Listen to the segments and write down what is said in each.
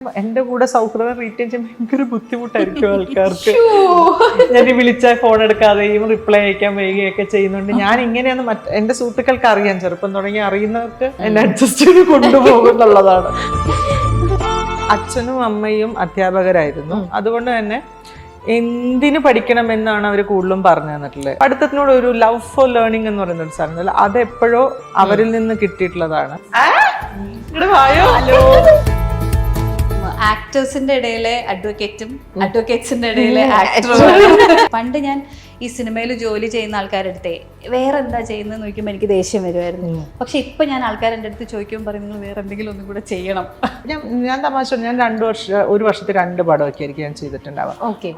എന്റെ കൂടെ സൗഹൃദം റീറ്റെയിൻ ചെയ്യാൻ ഭയങ്കര ബുദ്ധിമുട്ടായിരിക്കും ആൾക്കാർക്ക്. ഞാൻ വിളിച്ചാൽ ഫോൺ എടുക്കാതെയും റിപ്ലൈ അയക്കാൻ വൈകുകയൊക്കെ ചെയ്യുന്നുണ്ട്. ഞാൻ ഇങ്ങനെയാണ് എന്റെ സുഹൃത്തുക്കൾക്ക് അറിയാം, ചെറുപ്പം തുടങ്ങി അറിയുന്നവർക്ക് എന്നെ അഡ്ജസ്റ്റ് ചെയ്ത് കൊണ്ടുപോകും എന്നുള്ളതാണ്. അച്ഛനും അമ്മയും അധ്യാപകരായിരുന്നു. അതുകൊണ്ട് തന്നെ എന്തിനു പഠിക്കണമെന്നാണ് അവർ കൂടുതലും പറഞ്ഞു തന്നിട്ടുള്ളത്. പഠിത്തത്തിനോട് ഒരു ലവ് ഫോർ ലേണിംഗ് എന്ന് പറയുന്ന ഒരു സാധനം അതെപ്പോഴോ അവരിൽ നിന്ന് കിട്ടിയിട്ടുള്ളതാണ്. ആക്ടേഴ്സിന്റെ ഇടയിലെ അഡ്വക്കേറ്റും അഡ്വക്കേറ്റ്സിന്റെ ഇടയിലെ ആക്ടറും. പണ്ട് ഞാൻ ഈ സിനിമയിൽ ജോലി ചെയ്യുന്ന ആൾക്കാരുടെ അടുത്തേ വേറെ എന്താ ചെയ്യുന്നത് നോക്കുമ്പോൾ എനിക്ക് ദേഷ്യം വരുമായിരുന്നു. പക്ഷെ ഇപ്പൊ ഞാൻ ആൾക്കാരുടെ അടുത്ത് ചോദിക്കുമ്പോൾ പറയും നിങ്ങൾ വേറെ എന്തെങ്കിലും ഒന്നും കൂടെ ചെയ്യണം. ഞാൻ തമാശ ഞാൻ 2 വർഷം 1 വർഷത്തിൽ 2 പടമൊക്കെ ആയിരിക്കും ഞാൻ ചെയ്തിട്ടുണ്ടാവാം. ഓക്കെ,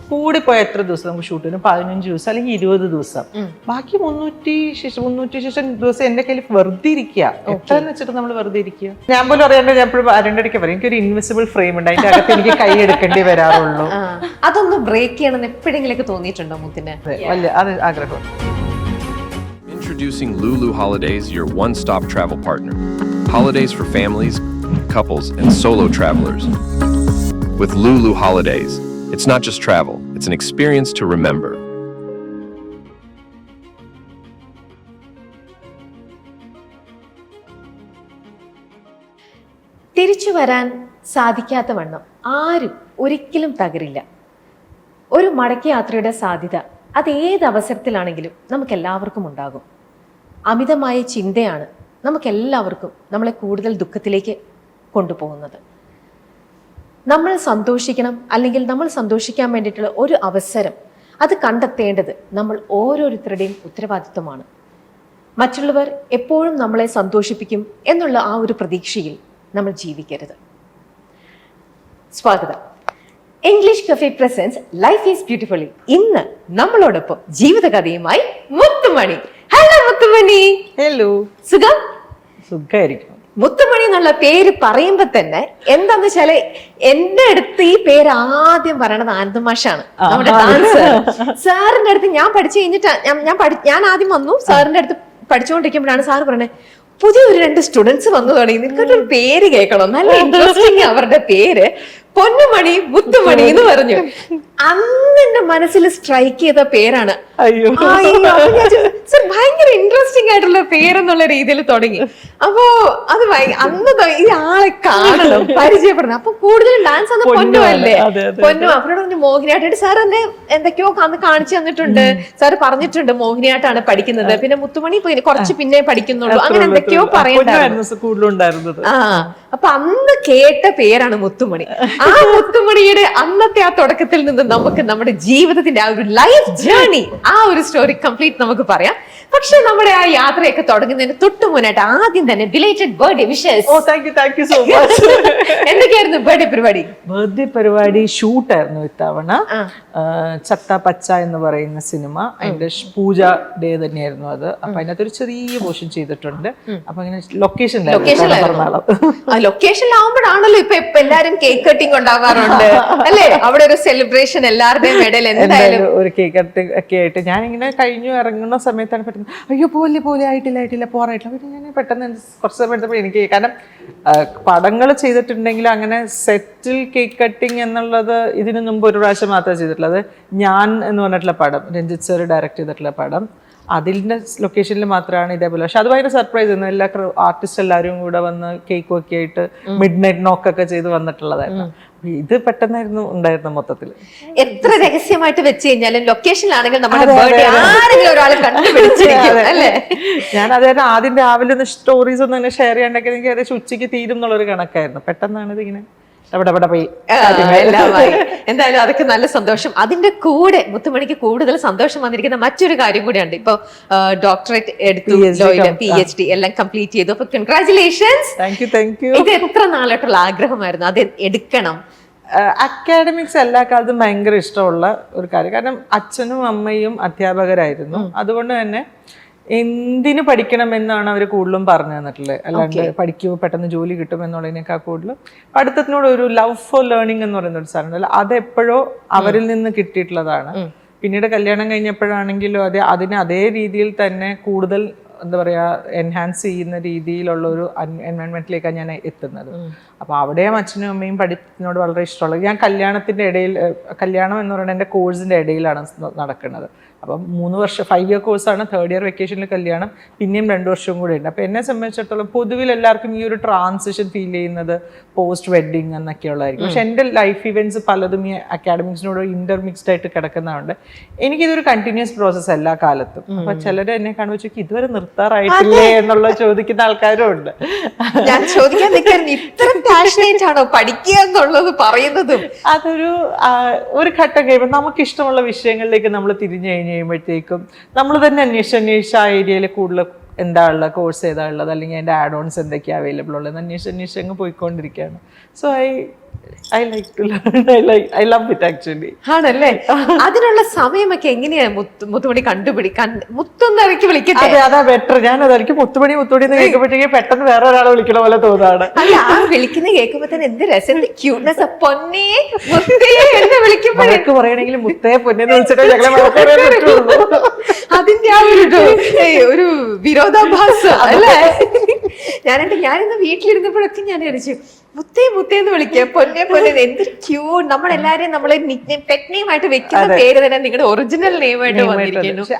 കൂടിപ്പോയ എത്ര ദിവസം നമുക്ക് ഷൂട്ട് ചെയ്യുന്നു? 15 ദിവസം അല്ലെങ്കിൽ 20 ദിവസം. ബാക്കി 300 ദിവസം എന്റെ കയ്യിൽ വെറുതെ ഇരിക്കുക. എത്രയെന്ന് വെച്ചിട്ട് നമ്മൾ വെറുതെ ഇരിക്കുക. ഞാൻ പോലും അറിയാണ്ട് ഞാൻ എപ്പോഴും ആരണ്ടടിക്ക് പറയും എനിക്കൊരു ഇൻവിസിബിൾ ഫ്രെയിം ഉണ്ട്, അതിന്റെ അകത്ത് എനിക്ക് കൈ എടുക്കേണ്ടി വരാറുള്ളൂ. അതൊന്ന് ബ്രേക്ക് ചെയ്യണമെന്ന് എപ്പോഴെങ്കിലും തോന്നിയിട്ടുണ്ടോ മുത്തിന്? വലിയ അത് ആഗ്രഹം. Introducing Lulu Holidays, your one-stop travel partner. Holidays for families, couples, and solo travelers. With Lulu Holidays, it's not just travel, it's an experience to remember. തിരിച്ചു വരാൻ സാധിക്കാത്ത വണ്ണം ആരും ഒരിക്കലും തകരില്ല. ഒരു മടക്ക യാത്രയുടെ സാധ്യത അത് ഏത് അവസരത്തിലാണെങ്കിലും നമുക്കെല്ലാവർക്കും ഉണ്ടാകും. അമിതമായ ചിന്തയാണ് നമുക്കെല്ലാവർക്കും നമ്മളെ കൂടുതൽ ദുഃഖത്തിലേക്ക് കൊണ്ടുപോകുന്നത്. നമ്മൾ സന്തോഷിക്കണം, അല്ലെങ്കിൽ നമ്മൾ സന്തോഷിക്കാൻ വേണ്ടിയിട്ടുള്ള ഒരു അവസരം അത് കണ്ടെത്തേണ്ടത് നമ്മൾ ഓരോരുത്തരുടെയും ഉത്തരവാദിത്വമാണ്. മറ്റുള്ളവർ എപ്പോഴും നമ്മളെ സന്തോഷിപ്പിക്കും എന്നുള്ള ആ ഒരു പ്രതീക്ഷയിൽ നമ്മൾ ജീവിക്കരുത്. സ്വാഗതം. English cafe presents life is beautifully. ഇന്ന് നമ്മളോടൊപ്പം ജീവിതകഥയുമായി മുത്തുമണി. ഹലോ മുത്തുമണി. ഹലോ. സുഖം? സുഖായിരിക്കും. മുത്തുമണി എന്നുള്ള പേര് പറയുമ്പോ തന്നെ എന്താന്ന് വെച്ചാല് എന്റെ അടുത്ത് ഈ പേര് ആദ്യം പറയണത് ആനന്ദ മാഷാണ്, നമ്മുടെ ഡാൻസർ. സാറിന്റെ അടുത്ത് ഞാൻ പഠിച്ചു കഴിഞ്ഞിട്ട് ഞാൻ ആദ്യം വന്നു. സാറിന്റെ അടുത്ത് പഠിച്ചുകൊണ്ടിരിക്കുമ്പോഴാണ് സാറ് പറഞ്ഞത് പുതിയൊരു 2 സ്റ്റുഡൻസ് വന്നു തുടങ്ങി, നിനക്കൊരു പേര് കേൾക്കണം, നല്ല ഇൻട്രസ്റ്റിംഗ് അവരുടെ പേര്, പൊന്നുമണി മുത്തുമണി എന്ന് പറഞ്ഞു. അന്ന് എന്റെ മനസ്സിൽ സ്ട്രൈക്ക് ചെയ്ത പേരാണ്. ഭയങ്കര ഇൻട്രസ്റ്റിംഗ് ആയിട്ടുള്ള പേരെന്നുള്ള രീതിയിൽ തുടങ്ങി. അപ്പോ അത് അന്ന് ഈ ആളെ കാണണം, പരിചയപ്പെടണം. അപ്പൊ കൂടുതലും ഡാൻസ് അന്ന് പൊന്നു അല്ലേ, പൊന്നു. അവരോട് മോഹിനിയാട്ടായിട്ട് സാർ എന്നെ എന്തൊക്കെയോ അന്ന് കാണിച്ചു തന്നിട്ടുണ്ട്. സാർ പറഞ്ഞിട്ടുണ്ട് മോഹിനിയാട്ടാണ് പഠിക്കുന്നത്, പിന്നെ മുത്തുമണി കുറച്ച് പിന്നെ പഠിക്കുന്നുള്ളൂ, അങ്ങനെ എന്തൊക്കെയോ പറയുന്നുണ്ടായിരുന്നു. അപ്പൊ അന്ന് കേട്ട പേരാണ് മുത്തുമണി. ആ മുത്തുമണിയുടെ അന്നത്തെ ആ തുടക്കത്തിൽ നിന്ന് നമുക്ക് നമ്മുടെ ജീവിതത്തിന്റെ ആ ഒരു ലൈഫ് ജേർണി, ആ ഒരു സ്റ്റോറി കംപ്ലീറ്റ് നമുക്ക് പറയാം. പക്ഷെ നമ്മുടെ ആ യാത്രയൊക്കെ തുടങ്ങുന്നതിന് തൊട്ടു മുന്നായിട്ട് ആദ്യം തന്നെ belated birthday wishes. Thank you so much. എന്തൊക്കെയായിരുന്നു ബർത്ത്ഡേ പരിപാടി? ബർത്ത്ഡേ പരിപാടി ഷൂട്ടായിരുന്നു ഇത്തവണ. ചത്ത പച്ച എന്ന് പറയുന്ന സിനിമ, അതിന്റെ പൂജ ഡേ തന്നെയായിരുന്നു അത്. അപ്പൊ അതിനകത്ത് ഒരു ചെറിയ പോർഷൻ ചെയ്തിട്ടുണ്ട്. അപ്പൊ അങ്ങനെ ലൊക്കേഷനിലാവുമ്പോഴാണല്ലോ ഇപ്പൊ എല്ലാരും കേക്ക് കട്ടിങ് ഉണ്ടാവാറുണ്ട് അല്ലേ? അവിടെ ഒരു സെലിബ്രേഷൻ, എല്ലാവരുടെയും ഇടയിൽ എന്തായാലും ഒരു കേക്ക് കട്ടിങ് ഒക്കെ ആയിട്ട് ഞാനിങ്ങനെ കഴിഞ്ഞു ഇറങ്ങുന്ന സമയത്താണ് പെട്ടെന്ന് അയ്യോ പോലെ ആയിട്ടില്ല പോറായിട്ടില്ല. പിന്നെ ഞാൻ പെട്ടെന്ന് കുറച്ച് സമയം എടുത്തപ്പോൾ എനിക്ക്, കാരണം പടങ്ങൾ ചെയ്തിട്ടുണ്ടെങ്കിൽ അങ്ങനെ സെറ്റിൽ കേക്ക് കട്ടിങ് എന്നുള്ളത് ഇതിനു മുമ്പ് ഒരു പ്രാവശ്യം മാത്രമേ ചെയ്തിട്ടുള്ളത്. ഞാൻ എന്ന് പറഞ്ഞിട്ടുള്ള പടം, രഞ്ജിത്ത് സർ ഡയറക്ട് ചെയ്തിട്ടുള്ള പടം, അതിൻ്റെ ലൊക്കേഷനിൽ മാത്രമാണ് ഇതേപോലെ. പക്ഷെ അത് ഭയങ്കര സർപ്രൈസ് ആയിരുന്നു. എല്ലാ ആർട്ടിസ്റ്റ് എല്ലാവരും കൂടെ വന്ന് കേക്കും ഒക്കെ ആയിട്ട് മിഡ് നൈറ്റ് നോക്കൊക്കെ ചെയ്ത് വന്നിട്ടുള്ളതായിരുന്നു. ഇത് പെട്ടെന്നായിരുന്നു ഉണ്ടായിരുന്ന മൊത്തത്തിൽ. എത്ര രഹസ്യമായിട്ട് വെച്ച് കഴിഞ്ഞാലും ലൊക്കേഷനിലാണെങ്കിൽ നമ്മുടെ ആരെങ്കിലും ഒരാൾ കണ്ടുപിടിച്ചിരിക്കും അല്ലേ? ഞാൻ അതായത് ആദ്യം രാവിലെ ഒന്ന് സ്റ്റോറീസ് ഒന്നും അങ്ങനെ ഷെയർ ചെയ്യാണ്ടെങ്കിൽ എനിക്ക് ഏകദേശം ഉച്ചയ്ക്ക് തീരും എന്നുള്ളൊരു കണക്കായിരുന്നു. പെട്ടെന്നാണ് ഇതിങ്ങനെ അവിടെ പോയി. എന്തായാലും അതൊക്കെ നല്ല സന്തോഷം. അതിന്റെ കൂടെ മുത്തുമണിക്ക് കൂടുതൽ സന്തോഷം വന്നിരിക്കുന്ന മറ്റൊരു കാര്യം കൂടിയുണ്ട്. ഇപ്പൊ ഡോക്ടറേറ്റ് എടുത്തു, PhD എല്ലാം കംപ്ലീറ്റ് ചെയ്തു. അപ്പൊ കൺഗ്രാറ്റുലേഷൻസ്. Thank you. ഇത് എത്ര നാളായിട്ടുള്ള ആഗ്രഹമായിരുന്നു അത് എടുക്കണം? അക്കാഡമിക്സ് എല്ലാ കാലത്തും ഭയങ്കര ഇഷ്ടമുള്ള ഒരു കാര്യം. കാരണം അച്ഛനും അമ്മയും അധ്യാപകരായിരുന്നു. അതുകൊണ്ട് തന്നെ എന്തിനു പഠിക്കണമെന്നാണ് അവർ കൂടുതലും പറഞ്ഞു തന്നിട്ടുള്ളത്. അല്ലാണ്ട് പഠിക്കുമ്പോൾ പെട്ടെന്ന് ജോലി കിട്ടും എന്നുള്ളതിനേക്കാൾ കൂടുതലും പഠിത്തത്തിനോട് ഒരു ലവ് ഫോർ ലേണിംഗ് എന്ന് പറയുന്ന ഒരു സാധനം അതെപ്പോഴോ അവരിൽ നിന്ന് കിട്ടിയിട്ടുള്ളതാണ്. പിന്നീട് കല്യാണം കഴിഞ്ഞപ്പോഴാണെങ്കിലും അതിനെ അതേ രീതിയിൽ തന്നെ കൂടുതൽ എന്താ പറയുക എൻഹാൻസ് ചെയ്യുന്ന രീതിയിലുള്ള ഒരു എൻവയോൺമെന്റിലേക്കാണ് ഞാൻ എത്തുന്നത്. അപ്പോൾ അവിടെയും അച്ഛനും അമ്മയും പഠിപ്പിനോട് വളരെ ഇഷ്ടമുള്ളത്. ഞാൻ കല്യാണത്തിൻ്റെ ഇടയിൽ, കല്യാണം എന്ന് പറയുന്നത് എൻ്റെ കോഴ്സിൻ്റെ ഇടയിലാണ് നടക്കുന്നത്. അപ്പം 3 വർഷം 5 ഇയർ കോഴ്സാണ്. 3rd ഇയർ വെക്കേഷനിൽ കല്യാണം, പിന്നെയും 2 വർഷവും കൂടെ ഉണ്ട്. അപ്പോൾ എന്നെ സംബന്ധിച്ചിടത്തോളം പൊതുവിൽ എല്ലാവർക്കും ഈ ഒരു ട്രാൻസിഷൻ ഫീൽ ചെയ്യുന്നത് പോസ്റ്റ് വെഡ്ഡിങ് എന്നൊക്കെയുള്ളതായിരിക്കും. പക്ഷെ എൻ്റെ ലൈഫ് ഇവൻറ്റ്സ് പലതും ഈ അക്കാഡമിക്സിനോട് ഇൻ്റർമിക്സ്ഡ് ആയിട്ട് കിടക്കുന്നതുകൊണ്ട് എനിക്കിതൊരു കണ്ടിന്യൂസ് പ്രോസസ്സ് എല്ലാ കാലത്തും. അപ്പോൾ ചിലർ എന്നെ കാണുമ്പോൾ ചോദിക്കും ഇതുവരെ നിർത്താറായിട്ടില്ലേ എന്നുള്ള ചോദിക്കുന്ന ആൾക്കാരും ഉണ്ട്. ഞാൻ ചോദിക്കാൻ നിൽക്കായിരുന്നു, ഇത്ര പാഷനേറ്റ് ആണോ പഠിക്കുക എന്നുള്ളത് പറയുന്നതും? ഒരു ഘട്ടം കഴിയുമ്പോൾ നമുക്ക് ഇഷ്ടമുള്ള വിഷയങ്ങളിലേക്ക് നമ്മൾ തിരിഞ്ഞു കഴിയുമ്പോഴത്തേക്കും നമ്മൾ തന്നെ അന്വേഷിച്ച് ആ ഏരിയയിൽ കൂടുതൽ എന്താ ഉള്ളത്, കോഴ്സ് ഏതാ ഉള്ളത്, അല്ലെങ്കിൽ അതിൻ്റെ ആഡ് ഓൺസ് എന്തൊക്കെയാണ് അവൈലബിൾ ഉള്ളത് അന്വേഷിച്ച് അങ്ങ് പോയിക്കൊണ്ടിരിക്കുകയാണ്. So I like to learn. I love it actually. ആണല്ലേ? അതിനുള്ള സമയമൊക്കെ എങ്ങനെയാ മുത്തുമണി മുത്തൊന്ന് ഇറക്കി വിളിക്കട്ടെ? അതാ ബെറ്റർ. ഞാനത് എനിക്ക് മുത്തുമണി എന്ന് കേൾക്കുമ്പോഴത്തേക്കും പെട്ടെന്ന് വേറെ ഒരാളെ വിളിക്കണ പോലെ തോന്നാണ്. അല്ല, ആ വിളിക്കുന്ന കേൾക്കുമ്പോ തന്നെ എന്ത് രസം, ക്യൂട്ട്നെസ്. പൊന്നേ മുത്തേ എന്ന് വിളിക്കുമ്പോഴേക്ക് പറയണെങ്കിൽ മുത്തേ പൊന്നെന്ന് വിളിച്ചിട്ട് ഞങ്ങളെ പറ്റുള്ളൂ. അതിന്റെ ആ ഒരു വിരോധാഭാസം അല്ലേ? ഞാനിന്ന് വീട്ടിലിരുന്നപ്പോഴൊക്കെ ഞാൻ വിചാരിച്ചു മുത്തേ എന്ന് വിളിക്കുക, പൊന്നെ എന്തൊരു ക്യൂട്ട്. നമ്മളെല്ലാരെയും നമ്മളെ പെറ്റ് നെയിം ആയിട്ട് വെക്കുന്ന പേര് തന്നെ നിങ്ങളുടെ ഒറിജിനൽ നെയിം ആയിട്ട് വന്നിരിക്കുന്നു. പക്ഷെ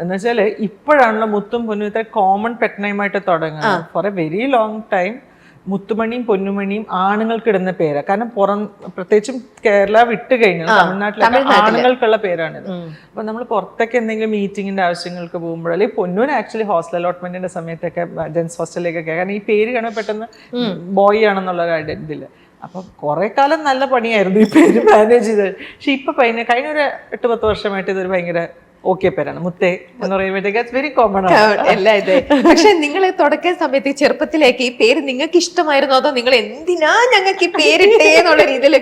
എന്ന് വെച്ചാല് ഇപ്പോഴാണല്ലോ മുത്തും പൊന്നും ഇത്ര കോമൺ പെറ്റ് നെയിം ആയിട്ട് തുടങ്ങുന്നത്. For a very long time മുത്തുമണിയും പൊന്നുമണിയും ആണുങ്ങൾക്ക് ഇടുന്ന പേരാണ്. കാരണം പ്രത്യേകിച്ചും കേരള വിട്ട് കഴിഞ്ഞാൽ തമിഴ്നാട്ടിലെ ആണുങ്ങൾക്കുള്ള പേരാണിത്. അപ്പൊ നമ്മൾ പുറത്തൊക്കെ എന്തെങ്കിലും മീറ്റിങ്ങിന്റെ ആവശ്യങ്ങൾക്ക് പോകുമ്പോൾ, അല്ലെങ്കിൽ പൊന്നൂന് ആക്ച്വലി ഹോസ്റ്റൽ അലോട്ട്മെന്റിന്റെ സമയത്തൊക്കെ ജെൻസ് ഹോസ്റ്റലിലേക്കൊക്കെ, കാരണം ഈ പേര് കാണുമ്പോൾ പെട്ടെന്ന് ബോയ് ആണെന്നുള്ള ഒരു ഐഡന്റില്ല. അപ്പൊ കുറെ കാലം നല്ല പണിയായിരുന്നു ഈ പേര് മാനേജ് ചെയ്തത്. പക്ഷെ ഇപ്പൊ കഴിഞ്ഞ ഒരു 8-10 വർഷമായിട്ട് ഇതൊരു ഭയങ്കര ഓക്കെ പേരാണ്. മുത്തേ എന്ന് പറയുമ്പോഴത്തേക്ക് വെരി കോമൺ ആണ്. പക്ഷെ നിങ്ങൾ തുടക്ക സമയത്ത് ചെറുപ്പത്തിലേക്ക് ഈ പേര് നിങ്ങൾക്ക് ഇഷ്ടമായിരുന്നോ, അതോ നിങ്ങൾ എന്തിനാ ഞങ്ങൾക്ക് ഈ പേരിട്ടേ എന്നുള്ള രീതിയിൽ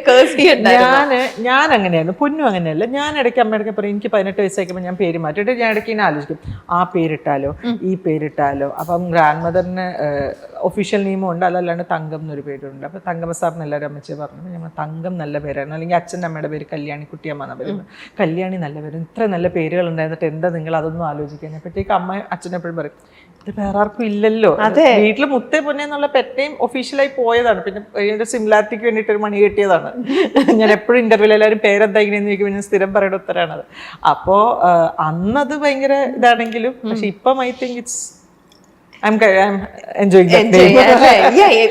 ഞാൻ അങ്ങനെയായിരുന്നു. പൊന്നും അങ്ങനെയല്ല. ഞാൻ ഇടയ്ക്ക് അമ്മയുടെ പറയും എനിക്ക് 18 വയസ്സായിക്കുമ്പോൾ ഞാൻ പേര് മാറ്റിയിട്ട് ഞാൻ ഇടയ്ക്ക് ഇങ്ങനെ ആലോചിക്കും ആ പേരിട്ടാലോ ഈ പേരിട്ടാലോ. അപ്പം ഗ്രാൻഡ് മദറിന് ഒഫീഷ്യൽ നെയിമും ഉണ്ട്, അതല്ലാണ്ട് തങ്കം എന്നൊരു പേരുണ്ട്. അപ്പൊ തങ്കമ്മ സാറിന് എല്ലാവരും അമ്മച്ചി പറഞ്ഞു ഞങ്ങൾ തങ്കം നല്ല പേരായിരുന്നു. അല്ലെങ്കിൽ അച്ഛൻ്റെ അമ്മയുടെ പേര് കല്യാണി കുട്ടിയമ്മ എന്നാ പറയുന്നത്. കല്യാണി നല്ല പേര്, ഇത്ര നല്ല പേരുകൾ ഉണ്ടായിരുന്നിട്ട് എന്താ നിങ്ങൾ അതൊന്നും ആലോചിക്കാൻ. അപ്പോഴത്തേക്ക് അമ്മ അച്ഛനെപ്പോഴും പറയും ഇത് വേറെ ആർക്കും ഇല്ലല്ലോ. വീട്ടിൽ മുത്തേ പൊന്നെ എന്നുള്ള പെറ്റേയും ഒഫീഷ്യലായി പോയതാണ്. പിന്നെ അതിന്റെ സിമിലാരിറ്റിക്ക് വേണ്ടിയിട്ട് ഒരു മണി കെട്ടിയതാണ്. ഞാൻ എപ്പോഴും ഇന്റർവ്യൂവിൽ എല്ലാവരും പേരെന്താ ഇങ്ങനെയെന്ന് ചോദിക്കും, പിന്നെ സ്ഥിരം പറയുന്ന ഉത്തരമാണത്. അപ്പോ അന്നത് ഭയങ്കര ഇതാണെങ്കിലും പക്ഷെ ഇപ്പം ഐ തിങ്ക് ഇറ്റ്സ്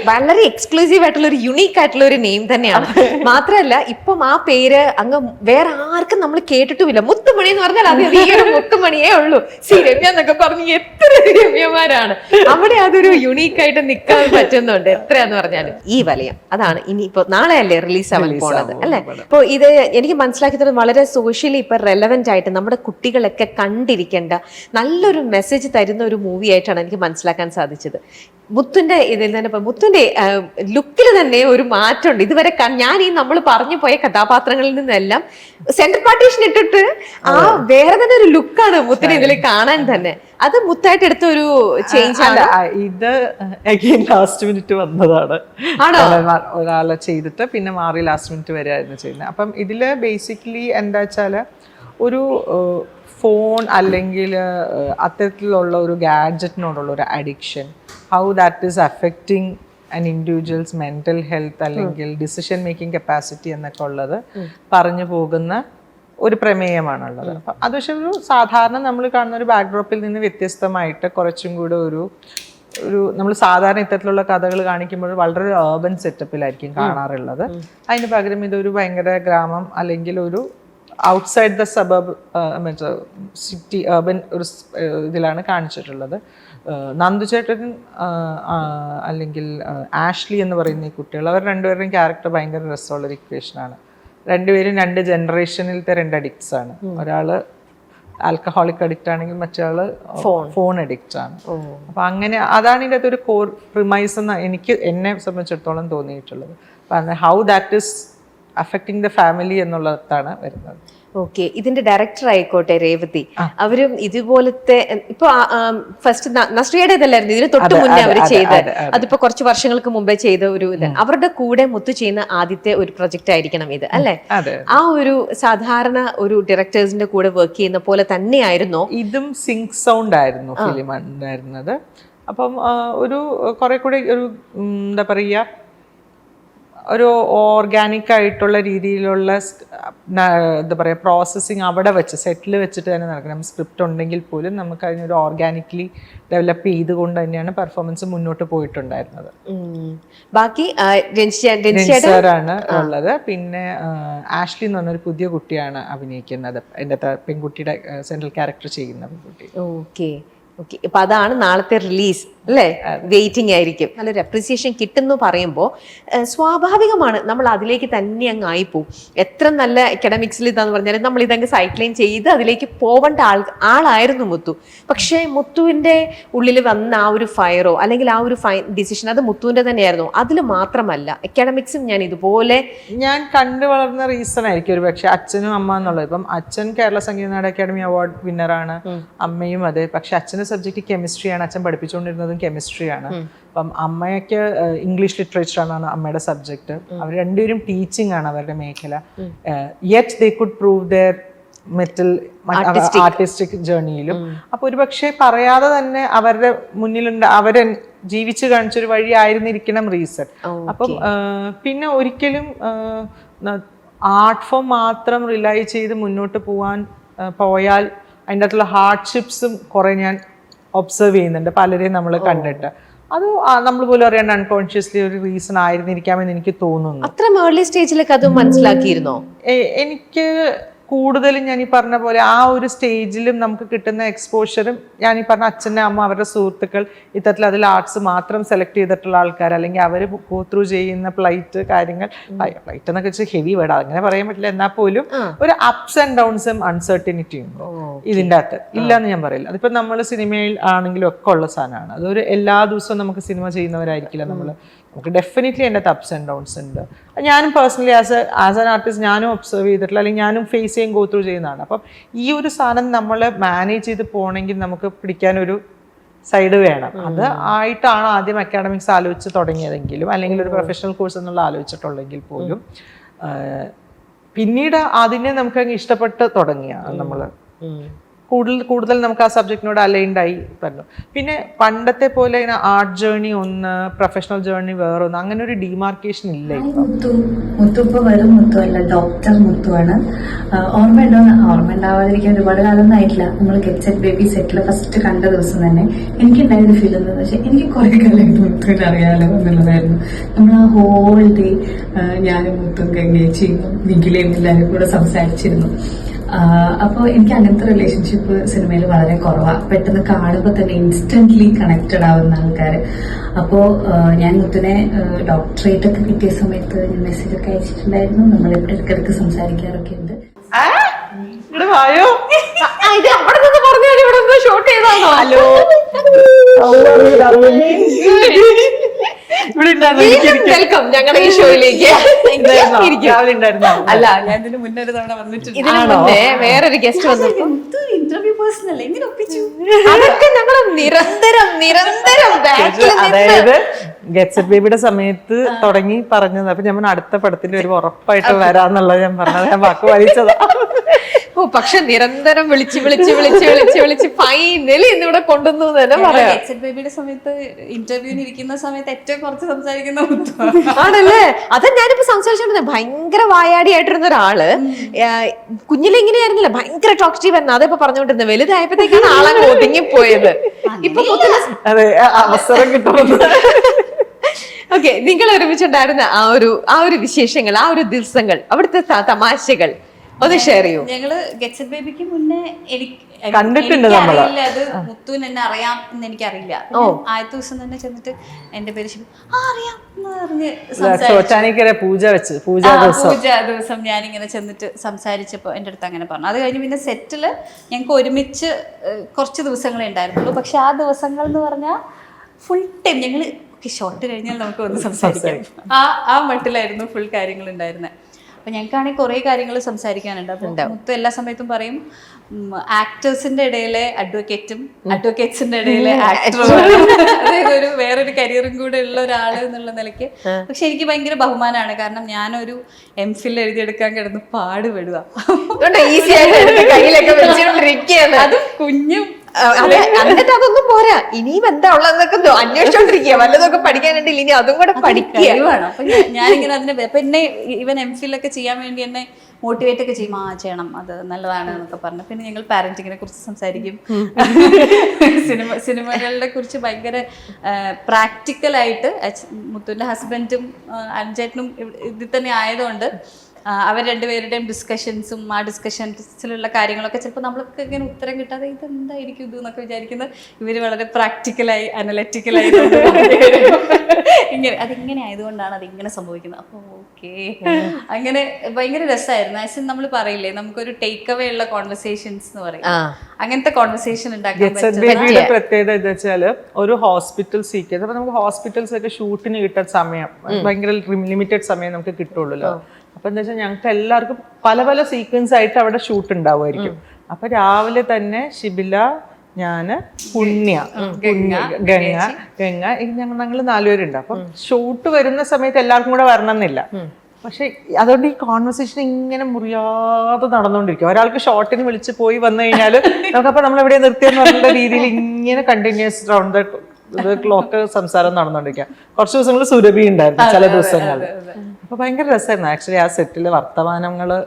വളരെ എക്സ്ക്ലൂസീവ് ആയിട്ടുള്ള ഒരു യുണീക്ക് ആയിട്ടുള്ള ഒരു നെയിം തന്നെയാണ്. മാത്രല്ല ഇപ്പം ആ പേര് അങ്ങ് വേറെ ആർക്കും നമ്മൾ കേട്ടിട്ടുമില്ല. മുത്തുമണി എന്ന് പറഞ്ഞാൽ അത് ഈ ഒരു മുത്തുമണിയേ ഉള്ളൂ. രമ്യ എന്നൊക്കെ പറഞ്ഞ് എത്ര രമ്യമാരാണ് അവിടെ. അതൊരു യുണീക്ക് ആയിട്ട് നിൽക്കാൻ പറ്റുന്നുണ്ട് എത്രയാന്ന് പറഞ്ഞാലും. ഈ വലയം അതാണ് ഇനി ഇപ്പൊ നാളെ അല്ലേ റിലീസ് ആവാൻ പോണത് അല്ലെ? ഇപ്പൊ ഇത് എനിക്ക് മനസ്സിലാക്കി തരുന്നത് വളരെ സോഷ്യലി ഇപ്പൊ റെലവെന്റ് ആയിട്ട് നമ്മുടെ കുട്ടികളൊക്കെ കണ്ടിരിക്കേണ്ട നല്ലൊരു മെസ്സേജ് തരുന്ന ഒരു മൂവി ആയിട്ടാണ് എനിക്ക് മനസ്സിലാക്കാൻ സാധിച്ചത്. മുത്തിന്റെ ഇതിൽ തന്നെ മുത്തിന്റെ ലുക്കിൽ തന്നെ ഒരു മാറ്റമുണ്ട്. ഇതുവരെ ഞാൻ ഈ നമ്മൾ പറഞ്ഞു പോയ കഥാപാത്രങ്ങളിൽ നിന്നെല്ലാം സെന്റർ പാർട്ടീഷൻ ഇട്ടിട്ട് ആ വേറെ തന്നെ ഒരു ലുക്കാണ് മുത്തിന് ഇതിൽ കാണാൻ തന്നെ. അത് മുത്തായിട്ട് എടുത്ത ഒരു ചേഞ്ച് ആണ്. ഇത് ലാസ്റ്റ് മിനിറ്റ് വന്നതാണ്. ഒരാളെ ചെയ്തിട്ട് പിന്നെ മാറി ലാസ്റ്റ് മിനിറ്റ് വരെ ആയിരുന്നു ചെയ്യുന്നത്. അപ്പം ഇതില് ബേസിക്കലി എന്താ വെച്ചാല് ഒരു ഫോൺ അല്ലെങ്കിൽ അത്തരത്തിലുള്ള ഒരു ഗാഡ്ജറ്റിനോടുള്ള ഒരു addiction, how that is affecting an individuals mental health അല്ലെങ്കിൽ ഡിസിഷൻ മേക്കിംഗ് കപ്പാസിറ്റി എന്നൊക്കെ ഉള്ളത് പറഞ്ഞു പോകുന്ന ഒരു പ്രമേയമാണുള്ളത്. അപ്പം അത് പക്ഷെ ഒരു സാധാരണ നമ്മൾ കാണുന്ന ഒരു ബാക്ക്ഡ്രോപ്പിൽ നിന്ന് വ്യത്യസ്തമായിട്ട് കുറച്ചും കൂടെ ഒരു നമ്മൾ സാധാരണ ഇത്തരത്തിലുള്ള കഥകൾ കാണിക്കുമ്പോൾ വളരെ ഏർബൻ സെറ്റപ്പിലായിരിക്കും കാണാറുള്ളത്. അതിന് പകരം ഇതൊരു ഭയങ്കര ഗ്രാമം അല്ലെങ്കിൽ ഒരു outside the suburb city urban ഒരു ഇതിലാണ് കാണിച്ചിട്ടുള്ളത്. നന്ദുചേട്ടൻ അല്ലെങ്കിൽ ആഷ്ലി എന്ന് പറയുന്ന ഈ കുട്ടികൾ, അവർ രണ്ടുപേരുടെയും ക്യാരക്ടർ ഭയങ്കര രസമുള്ളൊരു ഇക്വേഷനാണ്. രണ്ടുപേരും 2 ജനറേഷനിലത്തെ 2 അഡിക്ട്സ് ആണ്. ഒരാള് ആൽക്കഹോളിക് അഡിക്റ്റ് ആണെങ്കിൽ മറ്റൊരാള് ഫോൺ അഡിക്റ്റ് ആണ്. അപ്പൊ അങ്ങനെ അതാണ് ഇതിൻ്റെ അകത്തൊരു കോർ പ്രിമൈസ് എന്ന് എന്നെ സംബന്ധിച്ചിടത്തോളം തോന്നിയിട്ടുള്ളത്. അപ്പൊ how that is affecting the family എന്നുള്ളതാണ് വരുന്നത്. ഓക്കെ, ഇതിന്റെ ഡയറക്ടർ ആയിക്കോട്ടെ രേവതി, അവരും ഇതുപോലത്തെ ഇപ്പൊ ഫസ്റ്റ് നസ്രിയയുടെ ഇതല്ലായിരുന്നു ഇതിന് തൊട്ട് മുന്നേ അവർ ചെയ്തത്. അതിപ്പോ കുറച്ച് വർഷങ്ങൾക്ക് മുമ്പേ ചെയ്ത ഒരു ഇത്. അവരുടെ കൂടെ മുത്തു ചെയ്യുന്ന ആദ്യത്തെ ഒരു പ്രൊജക്ട് ആയിരിക്കണം ഇത് അല്ലെ? ആ ഒരു സാധാരണ ഒരു ഡയറക്ടേഴ്സിന്റെ കൂടെ വർക്ക് ചെയ്യുന്ന പോലെ തന്നെയായിരുന്നോ? ഇതും സിങ്ക് സൗണ്ട് ആയിരുന്നു ഫിലിം ഉണ്ടായിരുന്നത്. അപ്പം ഒരു കുറെ കൂടെ ഒരു എന്താ പറയുക ഒരു ഓർഗാനിക് ആയിട്ടുള്ള രീതിയിലുള്ള എന്താ പറയുക പ്രോസസ്സിങ് അവിടെ വെച്ച് സെറ്റിൽ വെച്ചിട്ട് തന്നെ നടക്കണം. സ്ക്രിപ്റ്റ് ഉണ്ടെങ്കിൽ പോലും നമുക്ക് അതിനൊരു ഓർഗാനിക്കലി ഡെവലപ്പ് ചെയ്തുകൊണ്ട് തന്നെയാണ് പെർഫോമൻസ് മുന്നോട്ട് പോയിട്ടുണ്ടായിരുന്നത്. ബാക്കി സാറാണ് ഉള്ളത്. പിന്നെ ആഷ്ലി എന്ന് പറഞ്ഞൊരു പുതിയ കുട്ടിയാണ് അഭിനയിക്കുന്നത്, എൻ്റെ പെൺകുട്ടിയുടെ സെൻട്രൽ ക്യാരക്ടർ ചെയ്യുന്ന പെൺകുട്ടി. Okay okay. അപ്പൊ അതാണ് നാളത്തെ റിലീസ് അല്ലേ? വെയിറ്റിംഗ് ആയിരിക്കും. നല്ലൊരു അപ്രിസിയേഷൻ കിട്ടുന്നു പറയുമ്പോൾ സ്വാഭാവികമാണ് നമ്മൾ അതിലേക്ക് തന്നെ അങ്ങ് ആയിപ്പോവും. എത്ര നല്ല അക്കാഡമിക്സിൽ ഇതാന്ന് പറഞ്ഞാലും നമ്മൾ ഇതങ്ങ് സൈക്ലൈൻ ചെയ്ത് അതിലേക്ക് പോവേണ്ട ആളായിരുന്നു മുത്തു. പക്ഷേ മുത്തുവിന്റെ ഉള്ളിൽ വന്ന ആ ഒരു ഫയറോ അല്ലെങ്കിൽ ആ ഒരു ഡിസിഷൻ അത് മുത്തുവിന്റെ തന്നെയായിരുന്നു. അതിൽ മാത്രമല്ല അക്കാഡമിക്സും ഞാൻ ഇതുപോലെ ഞാൻ കണ്ടു വളർന്ന റീസൺ ആയിരിക്കും ഒരു പക്ഷെ അച്ഛനും അമ്മ എന്നുള്ളത്. ഇപ്പം അച്ഛൻ കേരള സംഗീത നാടക അക്കാദമി അവാർഡ് വിന്നറാണ്, അമ്മയും അതെ. പക്ഷെ അച്ഛൻ്റെ സബ്ജക്റ്റ് കെമിസ്ട്രിയാണ്, അച്ഛൻ പഠിപ്പിച്ചുകൊണ്ടിരുന്നത് കെമിസ്ട്രിയാണ്. അപ്പം അമ്മയ്ക്ക് ഇംഗ്ലീഷ് ലിറ്ററേച്ചർ ആണ് അമ്മയുടെ സബ്ജക്ട്. അവർ രണ്ടുപേരും ടീച്ചിങ് ആണ് അവരുടെ മേഖല. Yet they could prove their mettle artistic ജേർണിയിലും. അപ്പൊ ഒരു പക്ഷേ പറയാതെ തന്നെ അവരുടെ മുന്നിലുണ്ട്, അവരെ ജീവിച്ചു കാണിച്ചൊരു വഴി ആയിരുന്നിരിക്കണം റീസൺ. അപ്പം പിന്നെ ഒരിക്കലും ആർട്ട് ഫോം മാത്രം റിലൈ ചെയ്ത് മുന്നോട്ട് പോയാൽ അതിൻ്റെ അകത്തുള്ള ഹാർഡ്ഷിപ്സും കുറെ ഞാൻ ഒബ്സർവ് ചെയ്യുന്നുണ്ട് പലരെയും നമ്മൾ കണ്ടിട്ട്. അത് നമ്മൾ പോലും അറിയാണ്ട് അൺകോൺഷ്യസ്ലി ഒരു റീസൺ ആയിരുന്നിരിക്കാമെന്ന് എനിക്ക് തോന്നുന്നു. അത്ര ഏർലി സ്റ്റേജിലൊക്കെ അത് മനസ്സിലാക്കിയിരുന്നോ? എനിക്ക് കൂടുതലും ഞാൻ ഈ പറഞ്ഞ പോലെ ആ ഒരു സ്റ്റേജിലും നമുക്ക് കിട്ടുന്ന എക്സ്പോഷറും ഞാൻ ഈ പറഞ്ഞ അച്ഛൻ്റെ അമ്മ അവരുടെ സുഹൃത്തുക്കൾ ഇത്തരത്തിൽ അതിൽ ആർട്സ് മാത്രം സെലക്ട് ചെയ്തിട്ടുള്ള ആൾക്കാർ, അല്ലെങ്കിൽ അവർ ഗോ ത്രൂ ചെയ്യുന്ന ഫ്ലൈറ്റ് കാര്യങ്ങൾ, ഫ്ലൈറ്റ് എന്നൊക്കെ വെച്ചാൽ ഹെവി വേർഡ് അങ്ങനെ പറയാൻ പറ്റില്ല, എന്നാൽ പോലും ഒരു അപ്സ് ആൻഡ് ഡൗൺസും അൺസർട്ടിനിറ്റിയും ഇതിൻ്റെ അകത്ത് ഇല്ലയെന്ന് ഞാൻ പറയില്ല. അതിപ്പോൾ നമ്മൾ സിനിമയിൽ ആണെങ്കിലും ഒക്കെ ഉള്ള സാധനമാണ്. അതൊരു എല്ലാ ദിവസവും നമുക്ക് സിനിമ ചെയ്യുന്നവരായിരിക്കില്ല നമ്മൾ. നമുക്ക് ഡെഫിനറ്റ്ലി എൻ്റെ അപ്സ് ആൻഡ് ഡൗൺസ് ഉണ്ട്. ഞാനും പേഴ്സണലി ആസ് ആൻ ആർട്ടിസ്റ്റ് ഞാനും ഒബ്സർവ് ചെയ്തിട്ടുള്ള, അല്ലെങ്കിൽ ഞാനും ഫേസ് ചെയ്യും ഗോ ത്രൂ ചെയ്യുന്നതാണ്. അപ്പം ഈ ഒരു സാധനം നമ്മൾ മാനേജ് ചെയ്ത് പോകണമെങ്കിൽ നമുക്ക് പിടിക്കാനൊരു സൈഡ് വേണം. അത് ആയിട്ടാണ് ആദ്യം അക്കാഡമിക്സ് ആലോചിച്ച് തുടങ്ങിയതെങ്കിലും, അല്ലെങ്കിൽ ഒരു പ്രൊഫഷണൽ കോഴ്സ് എന്നുള്ള ആലോചിച്ചിട്ടുള്ളെങ്കിൽ പോലും പിന്നീട് അതിനെ നമുക്കങ്ങ് ഇഷ്ടപ്പെട്ട് തുടങ്ങിയ നമ്മൾ കൂടുതൽ നമുക്ക് ആ സബ്ജക്റ്റിനോട് അലൈൻഡായി പറഞ്ഞു. പിന്നെ പണ്ടത്തെ പോലെ ഇങ്ങനെ ആർട്ട് ജേർണി ഒന്ന്, പ്രൊഫഷണൽ ജേർണി വേറൊന്ന്, അങ്ങനെ ഒരു ഡിമാർക്കേഷൻ ഇല്ല. മുത്തു ഇപ്പൊ വെറും മുത്തു അല്ല, ഡോക്ടർ മുത്തുവാണ്. ഓർമ്മയുണ്ടാവാതിരിക്കാൻ ഒരുപാട് കാലമൊന്നും ആയിട്ടില്ല. നമ്മൾ ഗെറ്റ് സെറ്റ് ബേബി സെറ്റിൽ ഫസ്റ്റ് കണ്ട ദിവസം തന്നെ എനിക്കുണ്ടായൊരു ഫീൽ എന്താണെന്ന് വെച്ചാൽ എനിക്ക് കുറെ കാലം മുത്തുവിനെ അറിയാലോ എന്നുള്ളതായിരുന്നു. നമ്മൾ ആ ഹോൾ ഡേ ഞാനും മുത്തും ഗംഗേച്ചിയും നിഖിലയും എല്ലാവരും കൂടെ സംസാരിച്ചിരുന്നു. അപ്പോൾ എനിക്ക് അങ്ങനത്തെ റിലേഷൻഷിപ്പ് സിനിമയിൽ വളരെ കുറവാണ്. പെട്ടെന്ന് കാണുമ്പോൾ തന്നെ ഇൻസ്റ്റന്റ്ലി കണക്റ്റഡ് ആവുന്ന ആൾക്കാർ. അപ്പോൾ ഞാൻ മുത്തിനെ ഡോക്ടറേറ്റ് ഒക്കെ കിട്ടിയ സമയത്ത് ഞാൻ മെസ്സേജ് ഒക്കെ അയച്ചിട്ടുണ്ടായിരുന്നു. നമ്മൾ ഇവിടെ ഇടയ്ക്കിടയ്ക്ക് സംസാരിക്കാറൊക്കെ ഉണ്ട്. ഷോട്ട് ചെയ്താണോ? ഹലോ, വെൽക്കം ഞങ്ങളുടെ ഈ ഷോയിലേക്ക്. അല്ല, ഞാൻ ഇതിന് മുന്നേ ഒരു തവണ വന്നിട്ടുണ്ട്. ഇതിന് മുന്നേ വേറൊരു ഗസ്റ്റ് വന്നപ്പോ ഇന്റർവ്യൂ പേഴ്സൺ അല്ലേ, എങ്ങനെ ഒപ്പിച്ചു? അതൊക്കെ ഞങ്ങൾ നിരന്തരം അതായത് ഗെറ്റ് സെറ്റ് ബേബിയുടെ സമയത്ത് തുടങ്ങി പറഞ്ഞത്. അപ്പൊ ഞാൻ അടുത്ത പടത്തിന്റെ ഒരു ഉറപ്പായിട്ട് വരാന്നുള്ളത് ഞാൻ പറഞ്ഞത്, ഞാൻ വാക്ക് വലിച്ചതാ. ഓ, പക്ഷെ നിരന്തരം വിളിച്ച് ഫൈനലി ഇന്നിവിടെ കൊണ്ടുവന്നു തന്നെ പറയാം. ഗെറ്റ് സെറ്റ് ബേബിയുടെ സമയത്ത് ഇന്റർവ്യൂവിന് ഇരിക്കുന്ന സമയത്ത് ഏറ്റവും കുറച്ച് സംസാരിക്കുന്ന ആണല്ലേ? അത് ഞാനിപ്പോ സംസാരിച്ചോണ്ടിരുന്നത് ഭയങ്കര വായാടിയായിട്ടിരുന്ന ഒരാള് കുഞ്ഞിലെ ഇങ്ങനെയായിരുന്നില്ല, ഭയങ്കര ടോക്റ്റീവ് എന്നാ അതിപ്പോ പറഞ്ഞുകൊണ്ടിരുന്നത്. വലുതായപ്പോഴത്തേക്കാണ് ആളങ്ങ് ഒതുങ്ങിപ്പോയത്. ഇപ്പൊ അവസരം കിട്ടുന്നത്. ഓക്കെ, നിങ്ങൾ ഒരുമിച്ചുണ്ടായിരുന്ന ആ ഒരു വിശേഷങ്ങൾ, ആ ഒരു ദിവസങ്ങൾ, അവിടുത്തെ തമാശകൾ ഒന്ന് ഷെയർ ചെയ്യൂ. ഞങ്ങള് ഗെറ്റ് സെറ്റ് ബേബിക്ക് മുന്നേ കണ്ടിട്ടുണ്ട് നമ്മള്. അത് മുത്തുവിന് എന്നെ അറിയാം എന്ന് എനിക്കറിയില്ല. ആദ്യത്തെ ദിവസം തന്നെ ചെന്നിട്ട് എന്റെ പേര് അറിയാം പൂജ ദിവസം ഞാനിങ്ങനെ ചെന്നിട്ട് സംസാരിച്ചപ്പോ എന്റെ അടുത്ത് അങ്ങനെ പറഞ്ഞു. അത് കഴിഞ്ഞ് പിന്നെ സെറ്റില് ഞങ്ങൾക്ക് ഒരുമിച്ച് കുറച്ച് ദിവസങ്ങളെ ഉണ്ടായിരുന്നുള്ളൂ. പക്ഷെ ആ ദിവസങ്ങൾ എന്ന് പറഞ്ഞാൽ ഫുൾ ടൈം ഞങ്ങള് ഷോട്ട് കഴിഞ്ഞാൽ നമുക്ക് വന്ന് സംസാരിക്കാം, ആ മട്ടിലായിരുന്നു ഫുൾ കാര്യങ്ങൾ ഉണ്ടായിരുന്നത്. അപ്പൊ ഞങ്ങൾക്കാണെങ്കിൽ കുറെ കാര്യങ്ങൾ സംസാരിക്കാനുണ്ട്. അപ്പൊ മുത്ത് എല്ലാ സമയത്തും പറയും ആക്ടേഴ്സിന്റെ ഇടയിലെ അഡ്വക്കേറ്റും അഡ്വക്കേറ്റ്സിന്റെ ഇടയിലെ ആക്ടറും, അതായത് ഒരു വേറൊരു കരിയറും കൂടെ ഉള്ള ഒരാള് എന്നുള്ള നിലയ്ക്ക്. പക്ഷെ എനിക്ക് ഭയങ്കര ബഹുമാനമാണ്. കാരണം ഞാനൊരു MPhil എഴുതിയെടുക്കാൻ കിടന്ന് പാടുപെടുക. അത് കുഞ്ഞും എന്നിട്ട് അതൊന്നും പോരാ, ഇനിയും എന്താ ഉള്ളതെന്നൊക്കെ അന്വേഷിച്ചോണ്ടിരിക്കുക, വല്ലതൊക്കെ പഠിക്കാനുണ്ടെങ്കിൽ ഇനി അതും കൂടെ പഠിക്കുക. കഴിവാണ്. അപ്പൊ ഞാനിങ്ങനെ അതിന് അപ്പൊ എന്നെ ഇവൻ MPhil ഒക്കെ ചെയ്യാൻ വേണ്ടി എന്നെ മോട്ടിവേറ്റ് ഒക്കെ ചെയ്യും, ചെയ്യണം, അത് നല്ലതാണ് എന്നൊക്കെ പറഞ്ഞു. പിന്നെ ഞങ്ങൾ പാരന്റിങ്ങിനെ കുറിച്ച് സംസാരിക്കും, സിനിമകളെ കുറിച്ച് ഭയങ്കര പ്രാക്ടിക്കലായിട്ട്. മുത്തുവിന്റെ ഹസ്ബൻഡും അനുചേട്ടനും ഇതിൽ തന്നെ ആയതുകൊണ്ട് അവർ രണ്ടുപേരുടെയും ഡിസ്കഷൻസും ആ ഡിസ്കഷൻസിലുള്ള കാര്യങ്ങളൊക്കെ ചിലപ്പോൾ നമ്മൾക്ക് ഇങ്ങനെ ഉത്തരം കിട്ടാതെ ഇതെന്തായിരിക്കും ഇത് എന്നൊക്കെ വിചാരിക്കുന്നത്. ഇവർ വളരെ പ്രാക്ടിക്കലായി അനലറ്റിക്കലായി ഇങ്ങനെ അതിങ്ങനെ ആയതുകൊണ്ടാണ് അതിങ്ങനെ സംഭവിക്കുന്നത്. അപ്പോൾ ഓക്കെ, അങ്ങനെ ഭയങ്കര രസമായിരുന്നു. ആസ് നമ്മൾ പറയില്ലേ, നമുക്കൊരു ടേക്ക് അവേ ഉള്ള കോൺവെർസേഷൻസ് എന്ന് പറയും, അങ്ങനത്തെ കോൺവെർസേഷൻ ഉണ്ടാക്കാൻ ബേബിയുടെ പ്രത്യേകത എന്താ വെച്ചാൽ ഒരു ഹോസ്പിറ്റൽ സീക്വൻസ്. അപ്പൊ നമുക്ക് ഹോസ്പിറ്റൽസ് ഒക്കെ ഷൂട്ടിന് കിട്ടുന്ന സമയം ഭയങ്കര ലിമിറ്റഡ് സമയം നമുക്ക് കിട്ടുള്ളൂ. അപ്പൊ എന്താ വെച്ചാൽ ഞങ്ങൾക്ക് എല്ലാവർക്കും പല പല സീക്വൻസ് ആയിട്ട് അവിടെ ഷൂട്ട് ഉണ്ടാവുമായിരിക്കും. അപ്പൊ രാവിലെ തന്നെ ഷിബില, ഞാന്, പുണ്യ, ഗംഗ ഞങ്ങൾ 4 പേരുണ്ട്. അപ്പൊ ഷൂട്ട് വരുന്ന സമയത്ത് എല്ലാവർക്കും കൂടെ വരണം എന്നില്ല. പക്ഷെ അതുകൊണ്ട് ഈ കോൺവെർസേഷൻ ഇങ്ങനെ മുറിയാതെ നടന്നുകൊണ്ടിരിക്കും. ഒരാൾക്ക് ഷോട്ടിന് വിളിച്ച് പോയി വന്നു കഴിഞ്ഞാൽ നമുക്കപ്പോൾ നമ്മൾ എവിടെ നിർത്തിയെന്ന് പറഞ്ഞ രീതിയിൽ ഇങ്ങനെ കണ്ടിന്യൂസ് റൗണ്ട് ദ ക്ലോക്ക് സംസാരം നടന്നുകൊണ്ടിരിക്കുക. കുറച്ച് ദിവസങ്ങൾ സുരഭി ഉണ്ടായിരുന്നു ചില ദിവസങ്ങളിൽ. അപ്പൊ ഭയങ്കര രസമായിരുന്നു ആക്ച്വലി ആ സെറ്റിലെ വർത്തമാനങ്ങള്.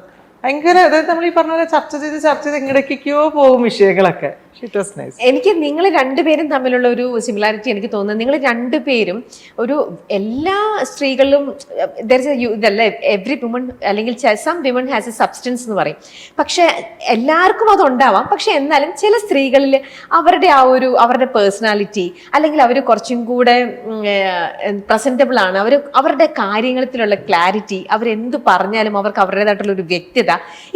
ഭയങ്കര, അതായത് നമ്മൾ ഈ പറഞ്ഞ പോലെ ചർച്ച ചെയ്ത് ഇങ്ങടേക്കോ പോകും വിഷയങ്ങളൊക്കെ. എനിക്ക് നിങ്ങൾ രണ്ടുപേരും തമ്മിലുള്ള ഒരു സിമിലാരിറ്റി എനിക്ക് തോന്നുന്നത്, നിങ്ങൾ രണ്ടുപേരും ഒരു എല്ലാ സ്ത്രീകളിലും ഇതല്ല, എവ്രി വുമൺ അല്ലെങ്കിൽ some women has a substance എന്ന് പറയും. പക്ഷെ എല്ലാവർക്കും അതുണ്ടാവാം. പക്ഷെ എന്നാലും ചില സ്ത്രീകളിൽ അവരുടെ പേഴ്സണാലിറ്റി അല്ലെങ്കിൽ അവർ കുറച്ചും കൂടെ പ്രസന്റബിൾ ആണ്, അവരുടെ കാര്യങ്ങളിലുള്ള ക്ലാരിറ്റി, അവരെന്ത് പറഞ്ഞാലും അവർക്ക് അവരുടേതായിട്ടുള്ള ഒരു വ്യക്തത,